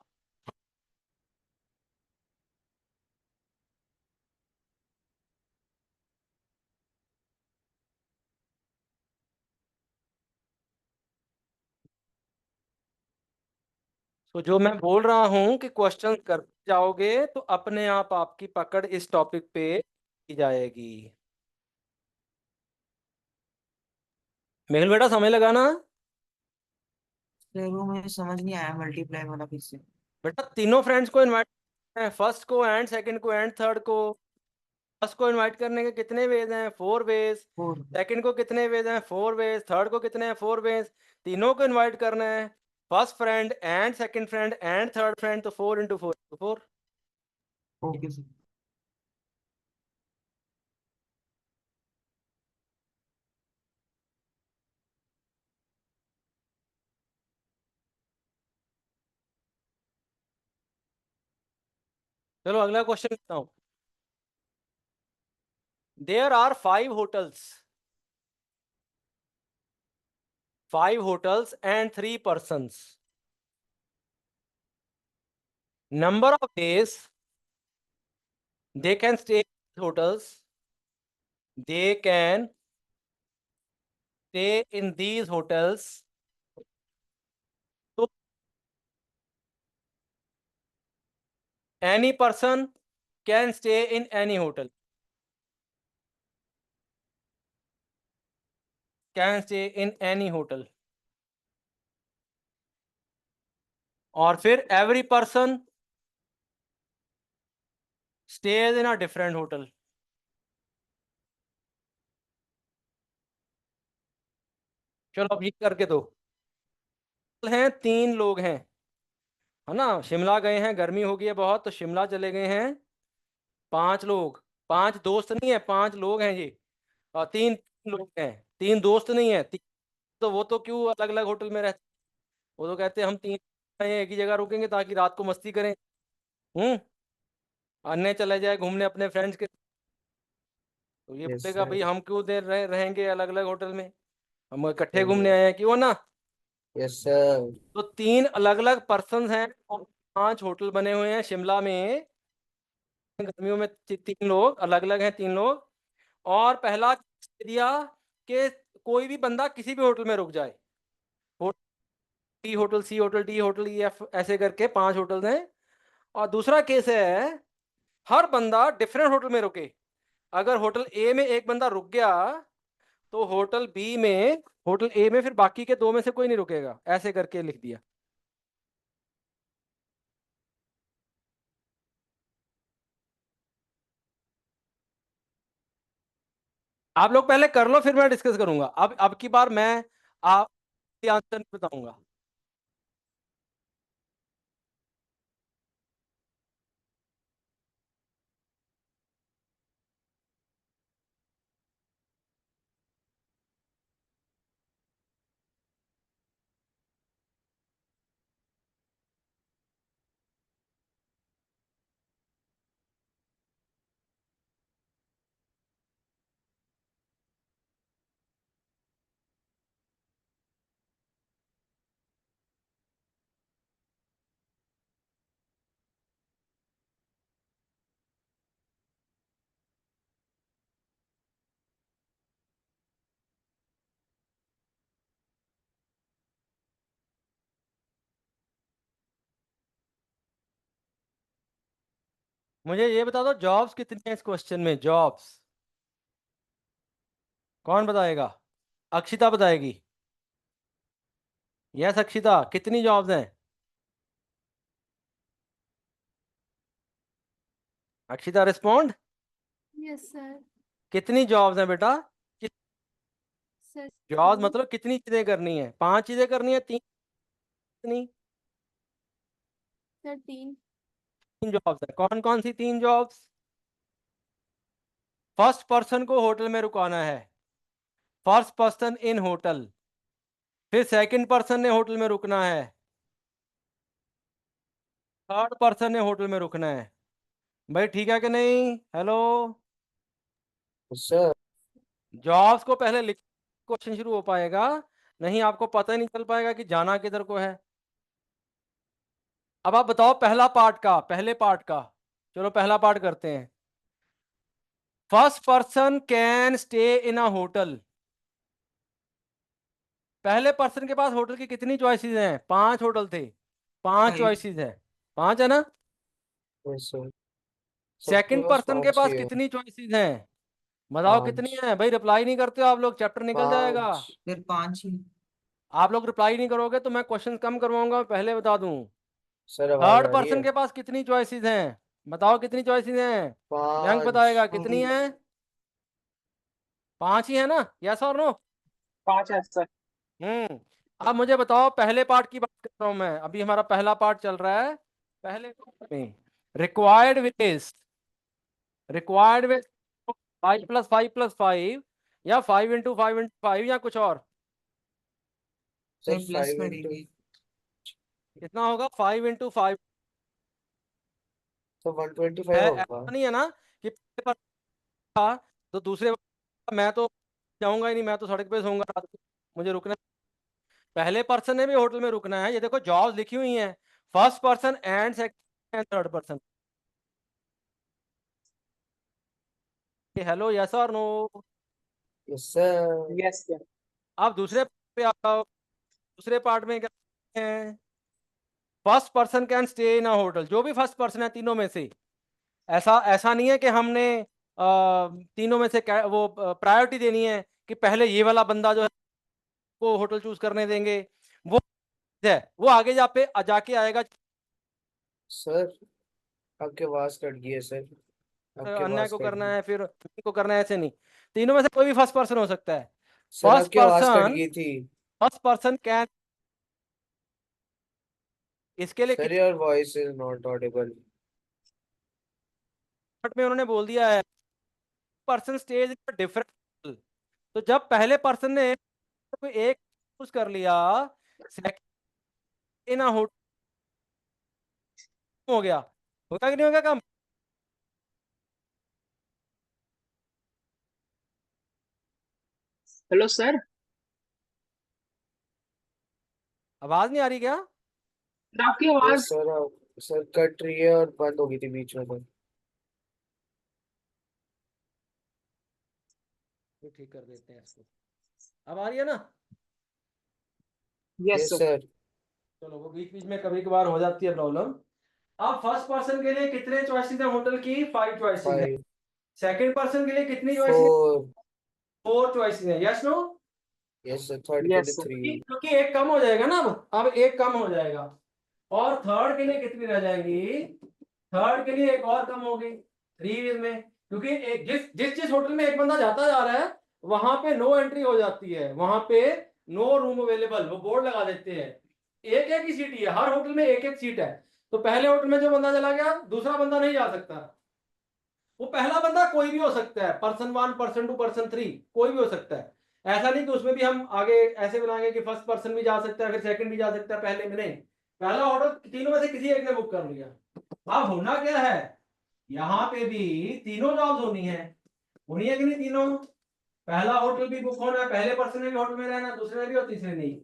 तो जो मैं बोल रहा हूं कि क्वेश्चन कर जाओगे तो अपने आप आपकी पकड़ इस टॉपिक पे की जाएगी। मेहुल बेटा समय लगा ना? सर वो मुझे समझ नहीं आया मल्टीप्लाई वाला फिर से। बेटा तीनों फ्रेंड्स को इनवाइट, फर्स्ट को एंड सेकंड को एंड थर्ड को। फर्स्ट को इनवाइट करने के कितने वेज हैं? 4 वेज। 4। सेकंड को कितने वेज हैं? 4 वेज। थर्ड को कितने हैं? 4 वेज। तीनों को इनवाइट करना है, first friend and second friend and third friend, तो 4 इंटू 4 4। Okay sir. चलो अगला क्वेश्चन लिखता हूं। There are 5 hotels, 5 hotels and 3 persons. Number of days they can stay in hotels. They can stay in these hotels. So any person can stay in any hotel. Can stay in any hotel. और फिर every person stage in a different hotel. चलो अब ये करके दो। हैं 3 लोग हैं, है ना, शिमला गए हैं, गर्मी हो गई है बहुत, तो शिमला चले गए हैं 5 लोग। 5 दोस्त नहीं है, 5 लोग हैं ये। और 3 लोग हैं, 3 दोस्त नहीं है, 3, तो वो तो क्यों अलग अलग होटल में रहते, वो तो कहते हैं हम 3 एक ही जगह रुकेंगे ताकि रात को मस्ती करें। अन्य चले जाए घूमने अपने फ्रेंड्स के, तो ये यस बोलेगा सर। भाई हम क्यों देर रहेंगे अलग अलग होटल में, हम इकट्ठे हम्म, घूमने आए हैं, क्यों ना। Yes sir. तो 3 अलग अलग पर्सन हैं और 5 होटल बने हुए हैं शिमला में। गर्मियों में 3 लोग अलग अलग हैं, 3 लोग। और पहला दिया कि कोई भी बंदा किसी भी होटल में रुक जाए, T hotel, C hotel, D hotel, E F, ऐसे करके 5 होटल हैं। और दूसरा केस है हर बंदा डिफरेंट होटल में रुके। अगर होटल ए में एक बंदा रुक गया तो होटल बी में, होटल ए में फिर बाकी के 2 में से कोई नहीं रुकेगा, ऐसे करके लिख दिया। आप लोग पहले कर लो फिर मैं डिस्कस करूंगा। अब की बार मैं आप आंसर नहीं बताऊंगा। मुझे ये बता दो जॉब्स कितनी है इस क्वेश्चन में, जॉब्स कौन बताएगा? अक्षिता बताएगी। यस अक्षिता, कितनी जॉब्स हैं? अक्षिता रिस्पॉन्ड। Yes sir. कितनी जॉब्स हैं बेटा? सर जॉब्स मतलब कितनी चीजें करनी है? 5 चीजें करनी है, 3? कितनी? सर 3। 3 जॉब्स है। कौन कौन सी 3 जॉब्स? फर्स्ट पर्सन को होटल में रुकाना है, फर्स्ट पर्सन इन होटल। फिर सेकंड पर्सन ने होटल में रुकना है, थर्ड पर्सन ने होटल में रुकना है। भाई ठीक है कि नहीं? Hello, yes sir. जॉब्स को पहले लिख, क्वेश्चन शुरू हो पाएगा, नहीं आपको पता ही नहीं चल पाएगा कि जाना किधर को है। अब आप बताओ पहला पार्ट का, पहले पार्ट का। चलो पहला पार्ट करते हैं। First person can stay in a hotel. पहले पर्सन के पास होटल की कितनी चॉइसेस हैं? 5 होटल थे, 5 5। चॉइसेस है, 5 है ना। Yes sir. सबके सेकंड पास पर्सन के 5 ही पास है। कितनी चॉइसेस हैं? बताओ कितनी 5। है भाई, रिप्लाई नहीं करते हो आप लोग, चैप्टर निकल जाएगा। 5। फिर 5 ही। आप लोग रिप्लाई नहीं करोगे तो मैं क्वेश्चन कम करवाऊंगा, पहले बता दूं। सर आवाज थर्ड आ रही पर्सन है। के पास कितनी चॉइसेस हैं? बताओ कितनी चॉइसेस हैं? मयंक 5। बताएगा कितनी होगी। है। 5 ही है ना, यस और नो? 5 है सर। अब मुझे बताओ, पहले पार्ट की बात कर रहा हूं मैं, अभी हमारा पहला पार्ट चल रहा है। पहले पार्ट में रिक्वायर्ड वेस्ट, रिक्वायर्ड वेस्ट 5 + 5 + 5, या 5 × 5 × 5, या कुछ और? सर सर प्लस 5 इंटू, करेंगे। कितना होगा? 5 × 5 तो 125 है, होगा। ऐसा नहीं है ना कि पहले पर था तो दूसरे मैं तो जाऊंगा ही नहीं, मैं तो सड़क पे सोऊंगा रात को, मुझे रुकना। पहले पर्सन ने भी होटल में रुकना है, ये देखो जॉब्स लिखी हुई हैं, first person and second and third person. Hello, yes और no? Yes sir. Yes sir. आप दूसरे पे आ जाओ। दूसरे पार्ट में क्या है? First person can stay in a hotel, जो भी फर्स्ट पर्सन है तीनों में से। ऐसा ऐसा नहीं है कि हमने तीनों में से वो प्रायोरिटी देनी है कि पहले ये वाला बंदा जो है वो होटल चूज करने देंगे। वो है वो आगे जाके आएगा। सर आपकी आवाज कट गई है सर, आपकी अन्य आवाज को कट करना गई। है फिर को करना है, ऐसे नहीं। तीनों में से कोई भी फर्स्ट पर्सन हो सकता है। सर फर्स्ट आपकी आवाज कट पर्सन गई थी। फर्स्ट पर्सन कैन, इसके लिए sir your voice is not Audible. कितने में उन्होंने बोल दिया है पर्सन स्टेज डिफरेंट। तो जब पहले पर्सन ने कोई एक चूज कर लिया, सेकंड ना हो गया, होगा कि नहीं होगा काम? Hello sir. आवाज नहीं आ रही क्या? आपकी यस आवाज सर, सर कट रही है और बंद हो गई थी बीच में तो। तो ठीक कर देते हैं इसको। अब आ रही है ना? Yes yes sir. सर। चलो, वो बीच बीच में कभी कभार हो जाती है प्रॉब्लम। अब फर्स्ट पर्सन के लिए कितने चॉइसेस हैं होटल की? 5 चॉइसेस है। 5 सेकंड पर्सन के लिए कितनी चॉइसेस है? 4 4 चॉइसेस है। Yes no? Yes sir, third के यस लिए सर। 3। क्योंकि एक कम हो जाएगा ना, अब एक कम हो जाएगा। और थर्ड के लिए कितनी रह जाएंगी? थर्ड के लिए एक और कम होगी 3 में, क्योंकि एक जिस जिस होटल में एक बंदा जाता जा रहा है वहां पे नो एंट्री हो जाती है, वहां पे नो रूम अवेलेबल, वो बोर्ड लगा देते हैं। एक एक ही सीट ही है, हर होटल में एक एक सीट है। तो पहले होटल में जो बंदा चला गया, दूसरा बंदा नहीं जा सकता। वो पहला बंदा कोई भी हो सकता है, पर्सन 1, पर्सन 2, पर्सन 3, कोई भी हो सकता है। ऐसा नहीं कि उसमें भी हम आगे ऐसे बनाएंगे कि फर्स्ट पर्सन भी जा सकता है, फिर सेकंड भी जा सकता है, पहले में नहीं। पहला ऑर्डर तीनों में से किसी एक ने बुक कर लिया। अब होना क्या है, यहाँ पे भी तीनों जॉब्स होनी है, होनी है कि नहीं तीनों? पहला होटल भी बुक होना है, पहले पर्सन ने भी होटल में रहना, दूसरे ने भी और तीसरे नहीं।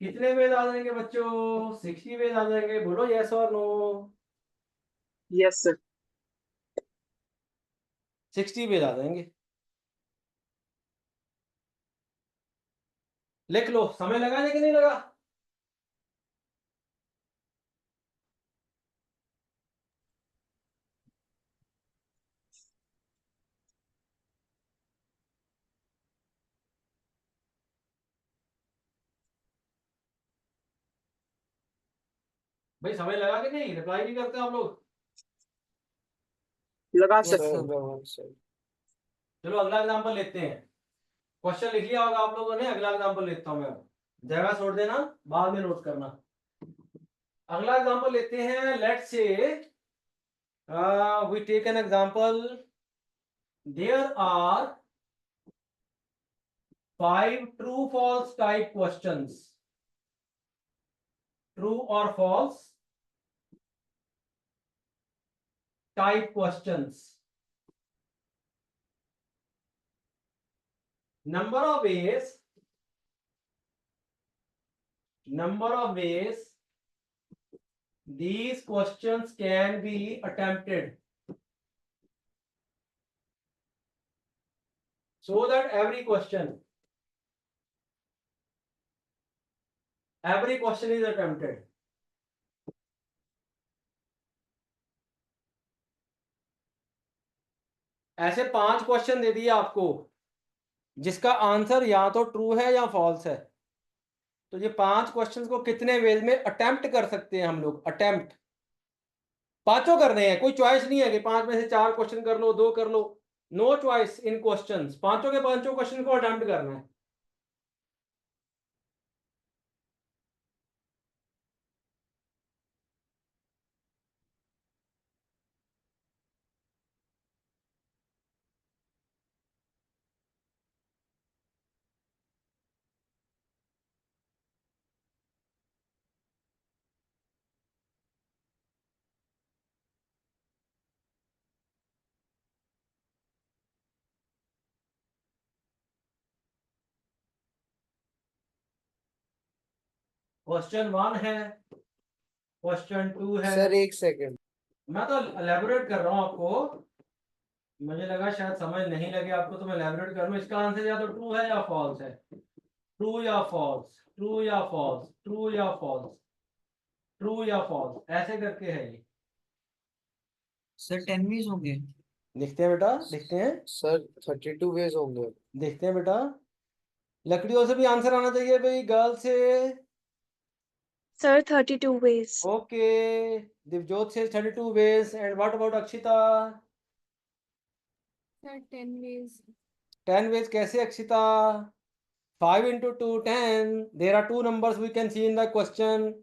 कितने वेज आ जाएंगे बच्चों? 60 वेज आ जाएंगे। बोलो यस और नो। Yes sir. 60 वेज आ जाएंगे। लिख लो। समय लगा कि नहीं लगा? भाई समय लगा कि नहीं? रिप्लाई नहीं करते आप लोग। लगा यस सर। सर। सर चलो अगला एग्जांपल लेते हैं। क्वेश्चन लिख लिया होगा आप लोगों ने, अगला एग्जांपल लेता हूं मैं। जगह छोड़ देना, बाद में नोट करना। अगला एग्जांपल लेते हैं। Let's say we take an example. There are 5 true false type questions. True और false type questions. number of ways these questions can be attempted, so that every question is attempted. ऐसे 5 question दे दिए आपको, जिसका answer या तो true है या false है। तो ये 5 क्वेश्चंस को कितने वेज में अटेम्प्ट कर सकते हैं हम लोग? अटेम्प्ट पांचों करने हैं, कोई चॉइस नहीं है कि 5 में से 4 क्वेश्चन कर लो, 2 कर लो। नो चॉइस इन क्वेश्चंस, पांचों के पांचों क्वेश्चन को अटेम्प्ट करना है। क्वेश्चन 1 है, क्वेश्चन 2 है। सर एक सेकंड। मैं तो एलैबोरेट कर रहा हूं आपको, मुझे लगा शायद समझ नहीं लगे आपको, तो मैं एलैबोरेट कर रहा हूं। इसका आंसर या तो ट्रू है या फॉल्स है। ट्रू या फॉल्स, ट्रू या फॉल्स, ट्रू या फॉल्स, ट्रू या फॉल्स, ऐसे करके है ये। सर 10 वेज होंगे। देखते हैं बेटा, देखते हैं, सर 32 वेज होंगे। देखते हैं बेटा। लकड़ियों से भी आंसर आना चाहिए भाई, गर्ल से Sir, 32 ways. Okay, Divjot says 32 ways. And what about Akshita? Sir, 10 ways. 10 ways कैसे Akshita? 5 into 2, 10. There are two numbers we can see in the question.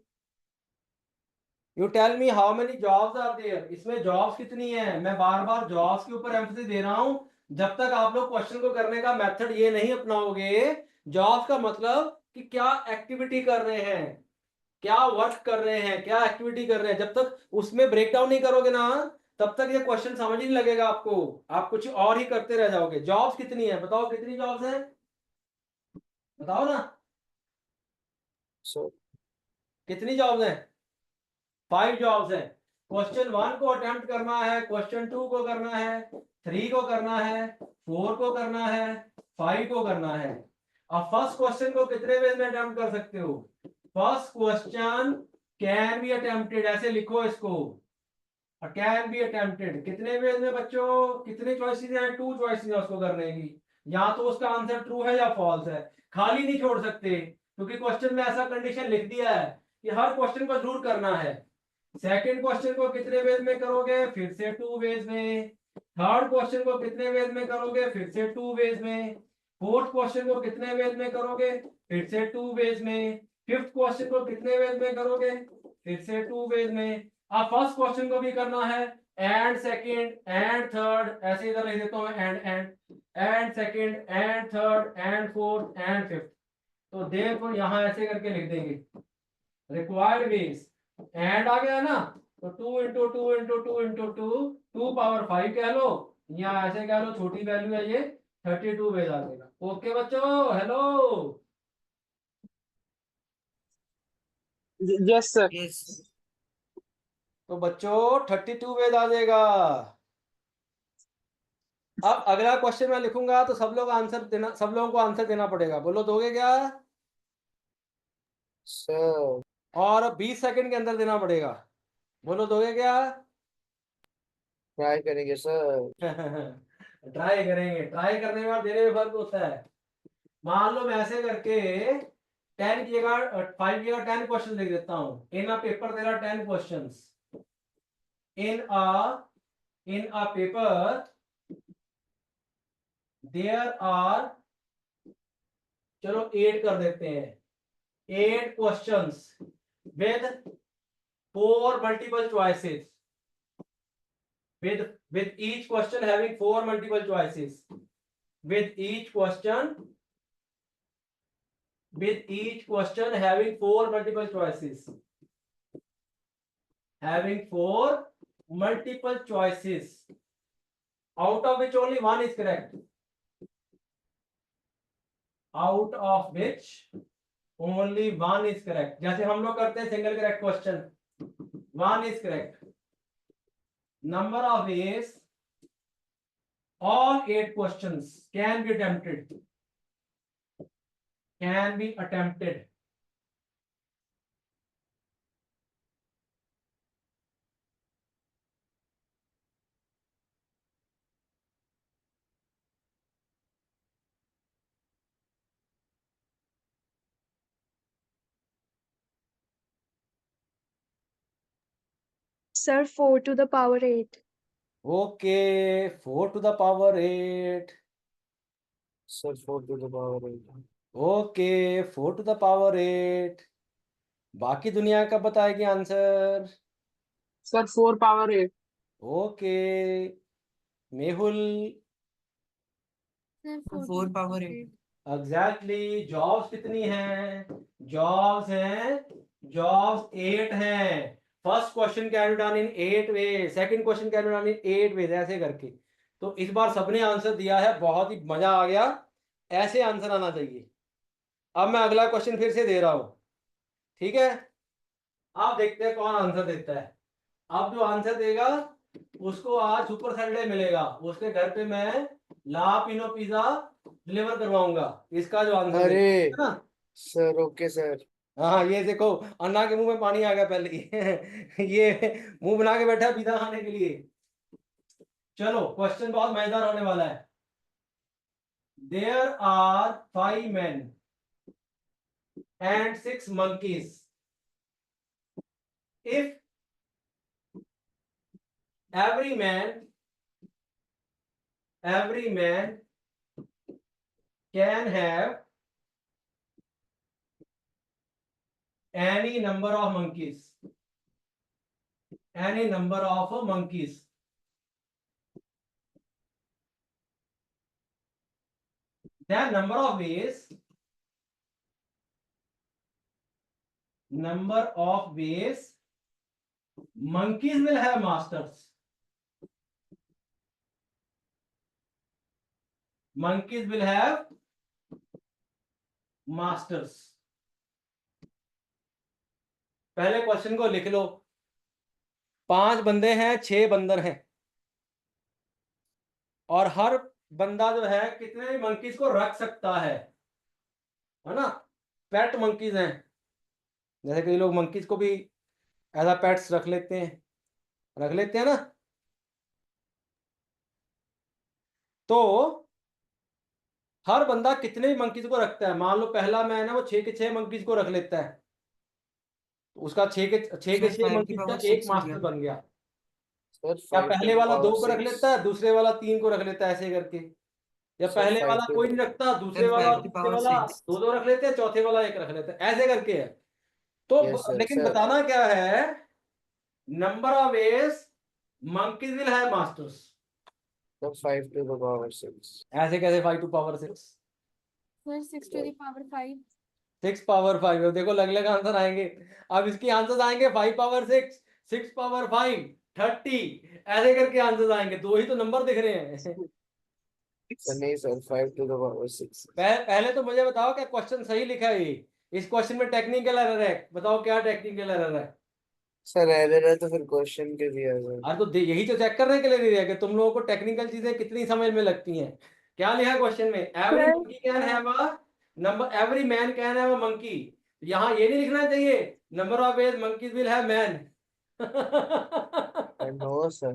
You tell me how many jobs are there. इसमें jobs कितनी है? मैं बार बार jobs के ऊपर emphasis दे रहा हूँ. जब तक आप लोग क्वेश्चन को करने का मेथड ये नहीं अपनाओगे, जॉब्स का मतलब कि क्या एक्टिविटी कर रहे हैं, क्या वर्क कर रहे हैं, क्या एक्टिविटी कर रहे हैं, जब तक उसमें ब्रेक डाउन नहीं करोगे ना, तब तक ये क्वेश्चन समझ ही नहीं लगेगा आपको. आप कुछ और ही करते रह जाओगे. जॉब्स कितनी है बताओ, कितनी जॉब्स हैं बताओ ना, सर कितनी जॉब्स हैं? 5 जॉब्स हैं. क्वेश्चन 1 को अटेम्प्ट करना है, क्वेश्चन 2 को करना है, 3 को करना है, 4 को करना है, 5 को करना है. अब फर्स्ट क्वेश्चन को कितने वेज में अटेम्प्ट कर सकते हो? First question can B attempted, ऐसे लिखो इसको, कैन बी अटेम्प्टेड. कितने वेज में बच्चों? कितनी चॉइसेस हैं? 2 चॉइसेस हैं उसको करने की. या तो उसका आंसर ट्रू है या फॉल्स है. खाली नहीं छोड़ सकते, क्योंकि क्वेश्चन में ऐसा कंडीशन लिख दिया है कि हर क्वेश्चन को जरूर करना है. सेकंड क्वेश्चन को कितने वेज में करोगे? फिर से 2 वेज में. थर्ड क्वेश्चन को कितने वेज में करोगे? फिर से 2 वेज में. फोर्थ क्वेश्चन को कितने वेज में करोगे? फिर से 2 वेज में. फिफ्थ क्वेश्चन को कितने वेज में करोगे? फिर से 2 वेज में. अब फर्स्ट क्वेश्चन को भी करना है, एंड सेकंड एंड थर्ड, ऐसे इधर लिख देता हूं and second and third and fourth and fifth. तो देखो यहां ऐसे करके लिख देंगे रिक्वायर्ड वेज. एंड आ गया ना, तो 2 into 2 into 2 into 2, 2 पावर 5 कह लो, या ऐसे कह लो, छोटी वैल्यू है ये, 32 वेज आ जाएगा. ओके बच्चों, हेलो. Yes, sir. Yes. तो बच्चों 32 वेज आ जाएगा. अब अगला क्वेश्चन मैं लिखूंगा तो सब लोगों को आंसर देना पड़ेगा. बोलो दोगे क्या? सर और 20 सेकंड के अंदर देना पड़ेगा. बोलो दोगे क्या? ट्राई करेंगे सर. ट्राई करेंगे. ट्राई करने में और देने में फर्क होता है. मान लो मैं ऐसे करके 10 की जगह 5 की जगह 10 क्वेश्चन लिख देता हूं. In a paper there are 10 questions. In a paper there are, चलो 8 कर देते हैं, 8 questions with 4 multiple choices, with each question having 4 multiple choices, with each question having 4 multiple choices, having 4 multiple choices, out of which only one is correct, out of which only one is correct. जैसे हम लोग करते हैं single correct question, one is correct. Number of ways, all 8 questions can be attempted. Can be attempted. Sir, 4 to the power 8. Okay, 4 to the power 8. Sir 4 to the power 8. Okay, 4 to the power 8. बाकी दुनिया का बताएगी answer. Sir, 4 power 8. Okay, मेहुल. Sir, 4 4 to power the 8. Exactly. Jobs कितनी हैं? Jobs हैं, jobs 8 हैं. First question can be done in 8 ways, second question can be done in 8 ways, ऐसे करके. तो इस बार सबने आंसर दिया है, बहुत ही मजा आ गया. ऐसे आंसर आना चाहिए. अब मैं अगला क्वेश्चन फिर से दे रहा हूं, ठीक है? आप देखते हैं कौन आंसर देता है. अब जो आंसर देगा उसको आज सुपर सैटरडे मिलेगा, उसके घर पे मैं ला पिनो पिज्जा डिलीवर करवाऊंगा. इसका जो आंसर अरे है ना. Sir okay sir. हाँ, ये देखो अन्ना के मुंह में पानी आ गया पहले ही. ये मुंह बना के बैठा पिज्जा खाने के लिए. चलो क्वेश्चन बहुत मजेदार होने वाला है. There are 5 men and 6 monkeys if every man can have any number of monkeys, then number of ways monkeys will have masters. पहले क्वेश्चन को लिख लो। 5 बंदे हैं, 6 बंदर हैं, और हर बंदा जो है कितने भी मंकीज को रख सकता है ना। पेट मंकीज हैं, जैसे कई लोग मंकीज को भी एज अ पेट्स रख लेते हैं ना। तो हर बंदा कितने भी मंकीज को रखता है। मान लो पहला मैन है, वो 6 के 6 मंकीज को रख लेता है, उसका 6 के 6 मंकीज का एक मास्टर बन गया। या पहले वाला 2 को रख लेता है, दूसरे वाला 3 को रख लेता है, ऐसे करके। या पहले वाला कोई नहीं रखता, दूसरे वाला और तीसरे वाला 2 रख लेते हैं, चौथे वाला 1 रख लेते हैं, ऐसे करके है। तो लेकिन बताना क्या है, number of ways monkeys will have masters. 5 to the power 6. ऐसे कैसे 5 to power 6? Sir, 6 to the power 5. 6 power 5। देखो अलग आंसर आएंगे। अब इसके आंसर आएंगे 5 power 6, 6 power 5, 30, ऐसे करके आंसर आएंगे। 2 ही तो नंबर दिख रहे हैं। नहीं सर, 5 to the power 6. पहले तो मुझे बताओ क्या क्वेश्चन सही लिखा है ये? इस क्वेश्चन में टेक्निकल एरर है, बताओ क्या टेक्निकल एरर है? सर एरर है तो फिर क्वेश्चन के दिया सर। अरे तो यही तो चेक करने के लिए दिया कि तुम लोगों को टेक्निकल चीजें कितनी समझ में लगती हैं। क्या लिखा है क्वेश्चन में? Every monkey can have a number, every man can have a monkey. यहाँ ये नहीं लिखना चाहिए number of ways monkeys will have man. No sir,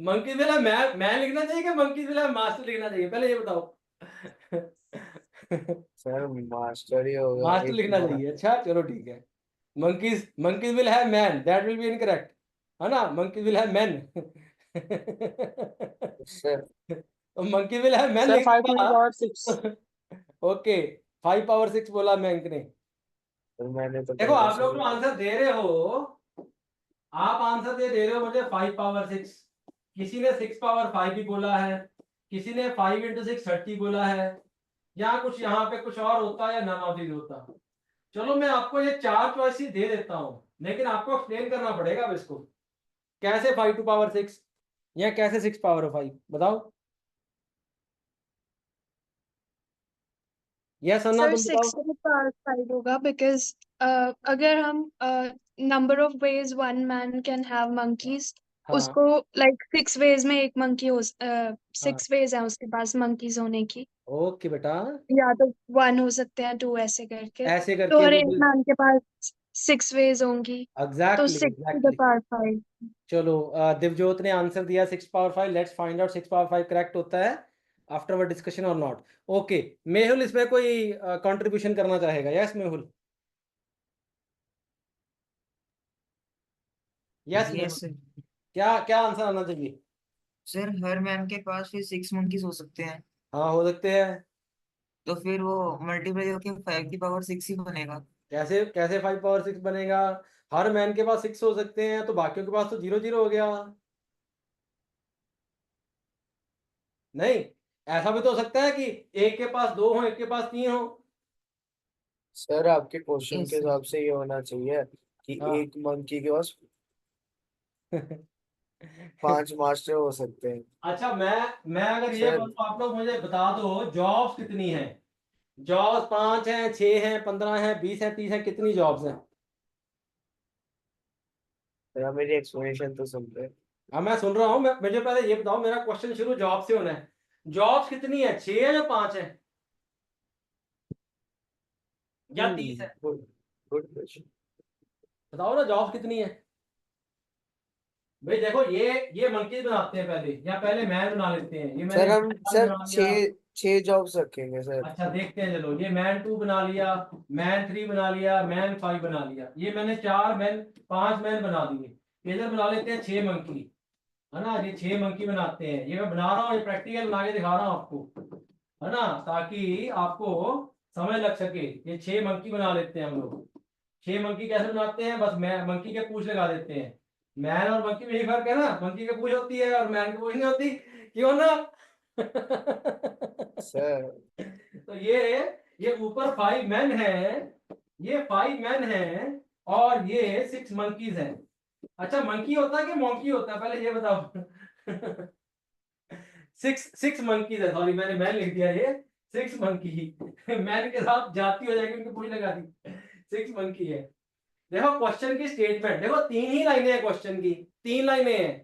monkeys will have man लिखना चाहिए कि मंकीज विल हैव मास्टर लिखना चाहिए? पहले ये बताओ। सर मास्टर ही होगा। मास्टर लिखना चाहिए। अच्छा चलो ठीक है। monkeys will have man, that will be incorrect, है ना। monkeys will have men। Sir monkeys will have men Sir, 5 to the लिखा। power 6. ओके 5 power 6 बोला मैंक ने। मैंने तो देखो आप लोग जो आंसर दे रहे हो, आप आंसर दे रहे हो मुझे 5 power 6, किसी ने 6 power 5 भी बोला है, किसी ने 5 into 6 30 बोला है, या कुछ यहाँ पे कुछ और होता या नन ऑफ दीज होता। चलो मैं आपको ये 4 चॉइस ही दे देता हूं, लेकिन आपको एक्सप्लेन करना पड़ेगा अब इसको, कैसे 5 to power 6 या कैसे 6 power 5, बताओ। यस अन्ना सर तुम 6 बताओ। to the power 5 होगा because अगर हम number of ways one man can have monkeys, हाँ उसको like 6 ways में एक monkey हो 6 ways है उसके पास monkeys होने की, ओके बेटा, या तो 1 हो सकते हैं 2 ऐसे करके। ऐसे तो करके हर वो एक मैन के पास 6 ways होंगी, तो एग्जैक्टली 6 to the power 5। चलो दिवजोत ने आंसर दिया 6 power 5। Let's find out 6 power 5 correct होता है आफ्टर अवर डिस्कशन और नॉट। ओके मेहुल इसमें कोई कंट्रीब्यूशन करना चाहेगा? Yes Mehul, yes yes Mehul, क्या क्या आंसर आना चाहिए? सर, हर मैन के पास फिर 6 monkeys हो सकते हैं, हाँ हो सकते हैं। तो फिर वो मल्टीप्लाई होके 5 की पावर 6 ही बनेगा। कैसे कैसे 5 power 6 बनेगा? हर मैन के पास 6 हो सकते हैं, तो बाकियों के पास तो 0 0 हो गया। नहीं, ऐसा भी तो हो सकता है कि एक के पास 2 हो, एक के पास 3 हो। सर आपके क्वेश्चन Yes, के sir. हिसाब से ये होना चाहिए कि हाँ। एक मंकी के पास 5 मास्टर हो सकते हैं। अच्छा मैं अगर ये सर। बोलूं, आप लोग मुझे बता दो जॉब्स कितनी हैं? जॉब्स 5 हैं, 6 हैं, 15 हैं, 20 हैं, 30 हैं, कितनी जॉब्स हैं? सर मेरी एक्सप्लेनेशन तो सुन रहे। हाँ मैं सुन रहा हूँ। मुझे पहले ये बताओ, मेरा क्वेश्चन शुरू जॉब से होना है। जॉब्स कितनी है? 6 है या 5 है या 30 है? Good question. बताओ ना जॉब्स कितनी है। भाई देखो ये मंकीज बनाते हैं पहले, या पहले मैन बना लेते हैं। ये सर मैंने हम बना सर लिया। 6 जॉब्स रखेंगे सर। अच्छा देखते हैं, चलो ये मैन 2 बना लिया, मैन 3 बना लिया, मैन 5 बना लिया, ये मैंने 5 मैन बना दिए। इधर बना लेते हैं 6 मंकी, है ना, ये 6 मंकी बनाते हैं। ये मैं बना रहा हूँ, ये प्रैक्टिकल बना के दिखा रहा हूँ आपको, है ना, ताकि आपको समझ लग सके। ये 6 मंकी बना लेते हैं हम लोग। 6 मंकी कैसे बनाते हैं, बस मैं मंकी के पूंछ लगा देते हैं। मैन और मंकी में यही फर्क है ना, मंकी के पूंछ होती है और मैन की पूंछ नहीं होती, क्यों ना? सर तो ये ऊपर 5 मैन है, ये 5 मैन है, और ये 6 मंकीज हैं। अच्छा मंकी होता है कि मोंकी होता है, पहले ये बताओ। 6 मंकीज है, सॉरी मैंने मैन लिख दिया, ये 6 मंकी। मैन के साथ जाती हो जाएगी, उनकी पूरी लगा दी। 6 मंकी है। देखो क्वेश्चन की स्टेटमेंट देखो, 3 ही लाइनें हैं क्वेश्चन की, 3 लाइनें हैं,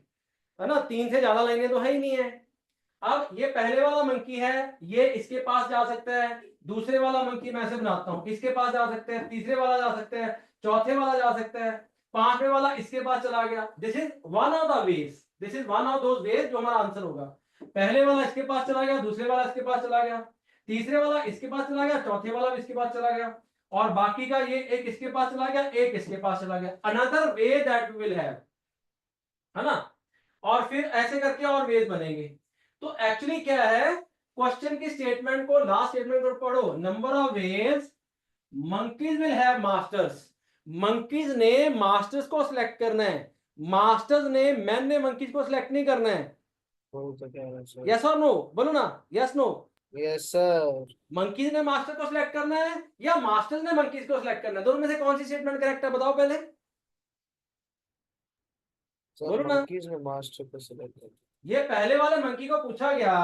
है ना, 3 से ज्यादा लाइनें तो है ही नहीं है। अब ये पहले वाला मंकी है, ये इसके पास जा सकता है। दूसरे वाला मंकी मैं ऐसे बनाता हूँ, इसके पास जा सकते हैं, तीसरे वाला जा सकता है, चौथे वाला जा सकता है, पांचवे वाला इसके पास चला गया। This is one of the ways, this is one of those veg जो हमारा आंसर होगा। पहले वाला इसके पास चला गया, दूसरे वाला इसके पास चला गया, तीसरे वाला इसके पास चला गया, चौथे वाला भी इसके पास चला गया, और बाकी का ये एक इसके पास चला गया, एक इसके पास चला गया। Another way that we will have, है ना, और फिर ऐसे करके और वेज बनेंगे। तो एक्चुअली क्या है, क्वेश्चन की स्टेटमेंट को, लास्ट स्टेटमेंट को पढ़ो। Number of ways monkeys will have masters, monkeys ने मास्टर्स को सिलेक्ट करना है, मास्टर्स ने मैन ने मंकीज को सिलेक्ट नहीं करना है। बोल तो क्या है सर? यस और नो बोलो ना, yes no. Yes sir. Monkeys ने मास्टर को सिलेक्ट करना है या मास्टर्स ने मंकीज को सिलेक्ट करना है, दोनों में से कौन सी स्टेटमेंट करेक्ट है, बताओ पहले सर बोलो ना। मंकीज में मास्टर को सिलेक्ट कर। ये पहले वाले मंकी को पूछा गया,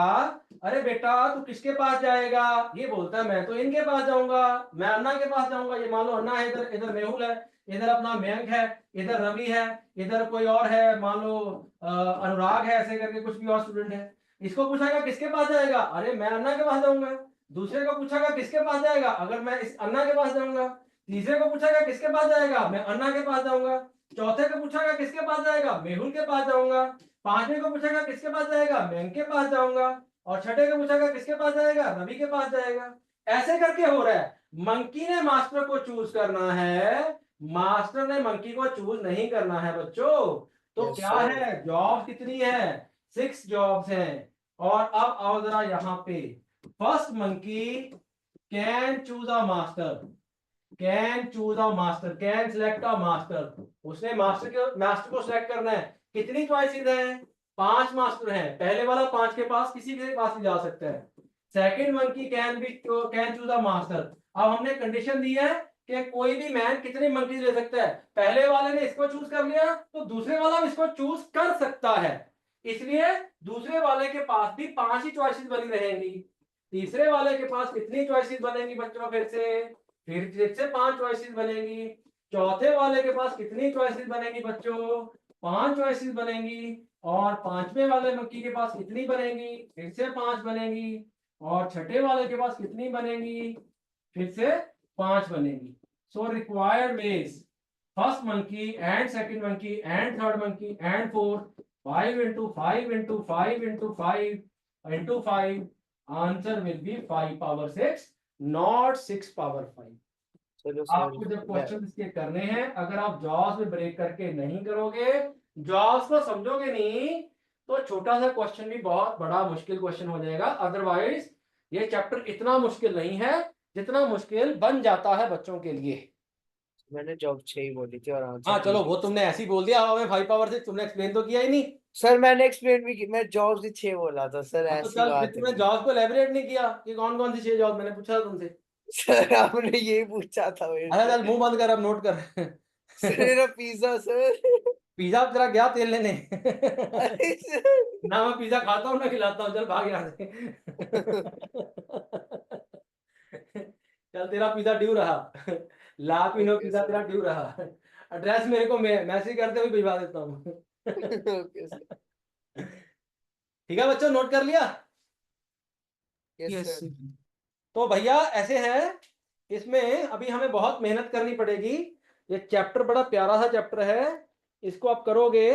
अरे बेटा तू किसके पास जाएगा, ये बोलता है मैं तो इनके पास जाऊंगा, मैं अन्ना के पास जाऊंगा। ये मान लो अन्ना है, इधर इधर मेहुल है, इधर अपना मयंक है, इधर रवि है, इधर कोई और है, मान लो अनुराग है, ऐसे करके कुछ भी और स्टूडेंट है। इसको पूछा गया किसके पास जाएगा, अरे मैं अन्ना के पास जाऊंगा। दूसरे को पूछा गया किसके पास जाएगा, अगर मैं इस अन्ना के पास जाऊंगा। तीसरे को पूछा गया किसके पास जाएगा, मैं अन्ना के पास जाऊंगा। चौथे को पूछा गया किसके पास जाएगा, मेहुल के पास जाऊंगा। पांचवें को पूछेगा किसके पास जाएगा, मैं के पास जाऊंगा। और छठे को पूछेगा किसके पास जाएगा, रवि के पास जाएगा। ऐसे करके हो रहा है। मंकी ने मास्टर को चूज करना है, मास्टर ने मंकी को चूज नहीं करना है बच्चों। तो Yes, क्या sir. है, जॉब कितनी है, 6 जॉब्स हैं। और अब आओ जरा यहाँ पे, first monkey can choose a master, can choose a master, can select a master. उसने मास्टर को सिलेक्ट करना है। कितनी चॉइसेस हैं, 5 मास्टर हैं। पहले वाला 5 के पास किसी के पास भी जा सकता है। Second monkey can choose a master. अब हमने कंडीशन दी है कि कोई भी मैन कितने मंकीज ले सकता है। पहले वाले ने इसको चूज कर लिया तो दूसरे वाला भी इसको चूज कर सकता है, इसलिए दूसरे वाले के पास भी 5 ही चॉइसेस बनी रहेंगी। तीसरे वाले के पास कितनी चॉइसेस बनेंगी बच्चों, फिर से 5 चॉइसेस बनेंगी। चौथे वाले के पास कितनी चॉइसेस बनेंगी बच्चों, 5 चॉइसेस बनेंगी। और पांचवें वाले मंकी के पास कितनी बनेंगी, फिर से 5 बनेंगी। और छठे वाले के पास कितनी बनेंगी, फिर से 5 बनेंगी। So required ways, first monkey and second monkey and third monkey and fourth, 5 into 5 into 5 into 5 into 5, answer will be 5 power 6, not 6 power 5। चलो आपको जब क्वेश्चन इसके करने हैं, अगर आप जॉब्स में ब्रेक करके नहीं करोगे, जॉब्स को समझोगे नहीं, तो छोटा सा क्वेश्चन भी बहुत बड़ा मुश्किल क्वेश्चन हो जाएगा। अदरवाइज ये चैप्टर इतना मुश्किल नहीं है जितना मुश्किल बन जाता है बच्चों के लिए। मैंने जॉब 6 ही बोली थी और आंसर हाँ चलो वो तुमने ऐसे ही बोल दिया, हमें 5 power 6 तुमने एक्सप्लेन तो किया ही नहीं। सर मैंने एक्सप्लेन भी की, मैं जॉब्स ही 6 बोला था सर, तो ऐसी चल, बात तुमने है। जॉब को एलेबोरेट नहीं किया कि कौन कौन सी 6 जॉब, मैंने पूछा था तुमसे। सर आपने यही पूछा था मेरे अरे से। चल मुंह बंद कर, अब नोट कर। सर मेरा पिज्जा सर। पिज्जा तेरा गया तेल लेने। अरे सर ना मैं पिज्जा खाता हूँ ना खिलाता हूँ, चल भाग यहाँ से। चल तेरा पिज्जा ड्यू रहा, लापिनो Okay, पिज्जा sir. तेरा ड्यू रहा। एड्रेस मेरे को मैसेज करते हुए भिजवा देता हूँ। Okay sir. ठीक है बच्चों, नोट कर लिया। Yes yes sir. तो भैया ऐसे है, इसमें अभी हमें बहुत मेहनत करनी पड़ेगी। ये चैप्टर बड़ा प्यारा सा चैप्टर है, इसको आप करोगे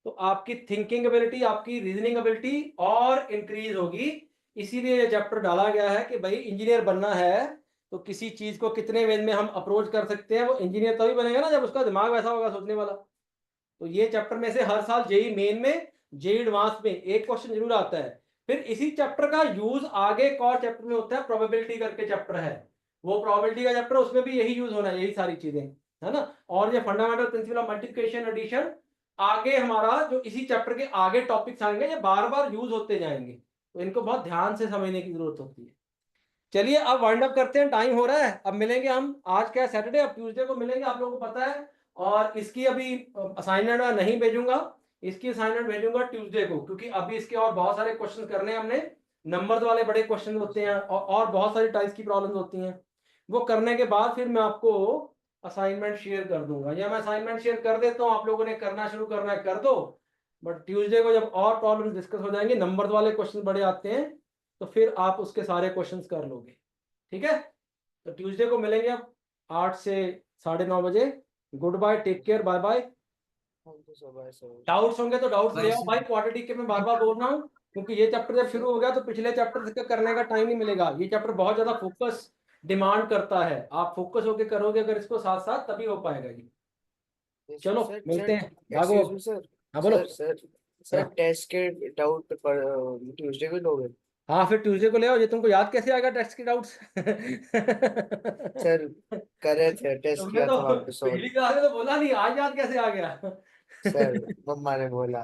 तो आपकी थिंकिंग एबिलिटी, आपकी रीजनिंग एबिलिटी और इंक्रीज होगी। इसीलिए ये चैप्टर डाला गया है कि भाई इंजीनियर बनना है तो किसी चीज को कितने वेज में हम अप्रोच कर सकते हैं। वो इंजीनियर तभी बनेगा ना जब उसका दिमाग वैसा होगा सोचने वाला। तो ये चैप्टर में से हर साल जेई मेन में, जेई एडवांस में एक क्वेश्चन जरूर आता है। फिर इसी चैप्टर का यूज आगे एक और चैप्टर में होता है, प्रोबेबिलिटी करके चैप्टर है, वो प्रोबेबिलिटी का चैप्टर, उसमें भी यही यूज होना है, यही सारी चीजें, है ना। और ये fundamental principle of multiplication addition आगे हमारा जो इसी चैप्टर के आगे टॉपिक्स आएंगे, ये बार बार यूज होते जाएंगे, तो इनको बहुत ध्यान से समझने की जरूरत होती है। चलिए अब वाइंड अप करते हैं, टाइम हो रहा है। अब मिलेंगे हम, आज क्या है सैटरडे, अब ट्यूसडे को मिलेंगे, आप लोगों को पता है। और इसकी अभी असाइनमेंट मैं नहीं भेजूंगा, इसकी असाइनमेंट भेजूंगा ट्यूसडे को, क्योंकि अभी इसके और बहुत सारे क्वेश्चन करने हैं हमने, नंबर्स वाले बड़े क्वेश्चन होते हैं और बहुत सारी टाइप्स की प्रॉब्लम्स होती हैं। वो करने के बाद फिर मैं आपको असाइनमेंट शेयर कर दूंगा, या मैं असाइनमेंट शेयर कर देता हूँ, आप लोगों ने करना शुरू करना है कर दो। बट ट्यूसडे को जब और प्रॉब्लम डिस्कस हो जाएंगे, नंबर्स वाले क्वेश्चन बड़े आते हैं, तो फिर आप उसके सारे क्वेश्चंस कर लोगे, ठीक है। तो ट्यूसडे को मिलेंगे अब 8 से 9:30 बजे। Good bye, take care, bye bye. Thank you so much sir. Doubts होंगे तो डाउट्स ले Bye, आओ sir. भाई, क्वाड्रेटिक के मैं बार बार बोल रहा हूँ, क्योंकि ये चैप्टर जब शुरू हो गया तो पिछले चैप्टर का करने का टाइम नहीं मिलेगा। ये चैप्टर बहुत ज्यादा फोकस डिमांड करता है, आप फोकस होके करोगे अगर इसको साथ साथ, तभी हो पाएगा ये। चलो सर मिलते हैं, भागो। Excuse me sir. हाँ बोलो। सर सर टेस्ट के डाउट पर ट्यूसडे को लोगे? हाँ फिर ट्यूसडे को ले आओ, ये तुमको याद कैसे आएगा टेस्ट के डाउट्स? सर कर रहे थे, टेस्ट तुमने किया था तो वहाँ पे पिछली क्लास में तो बोला नहीं, आज याद कैसे आ गया? सर मम्मा ने बोला।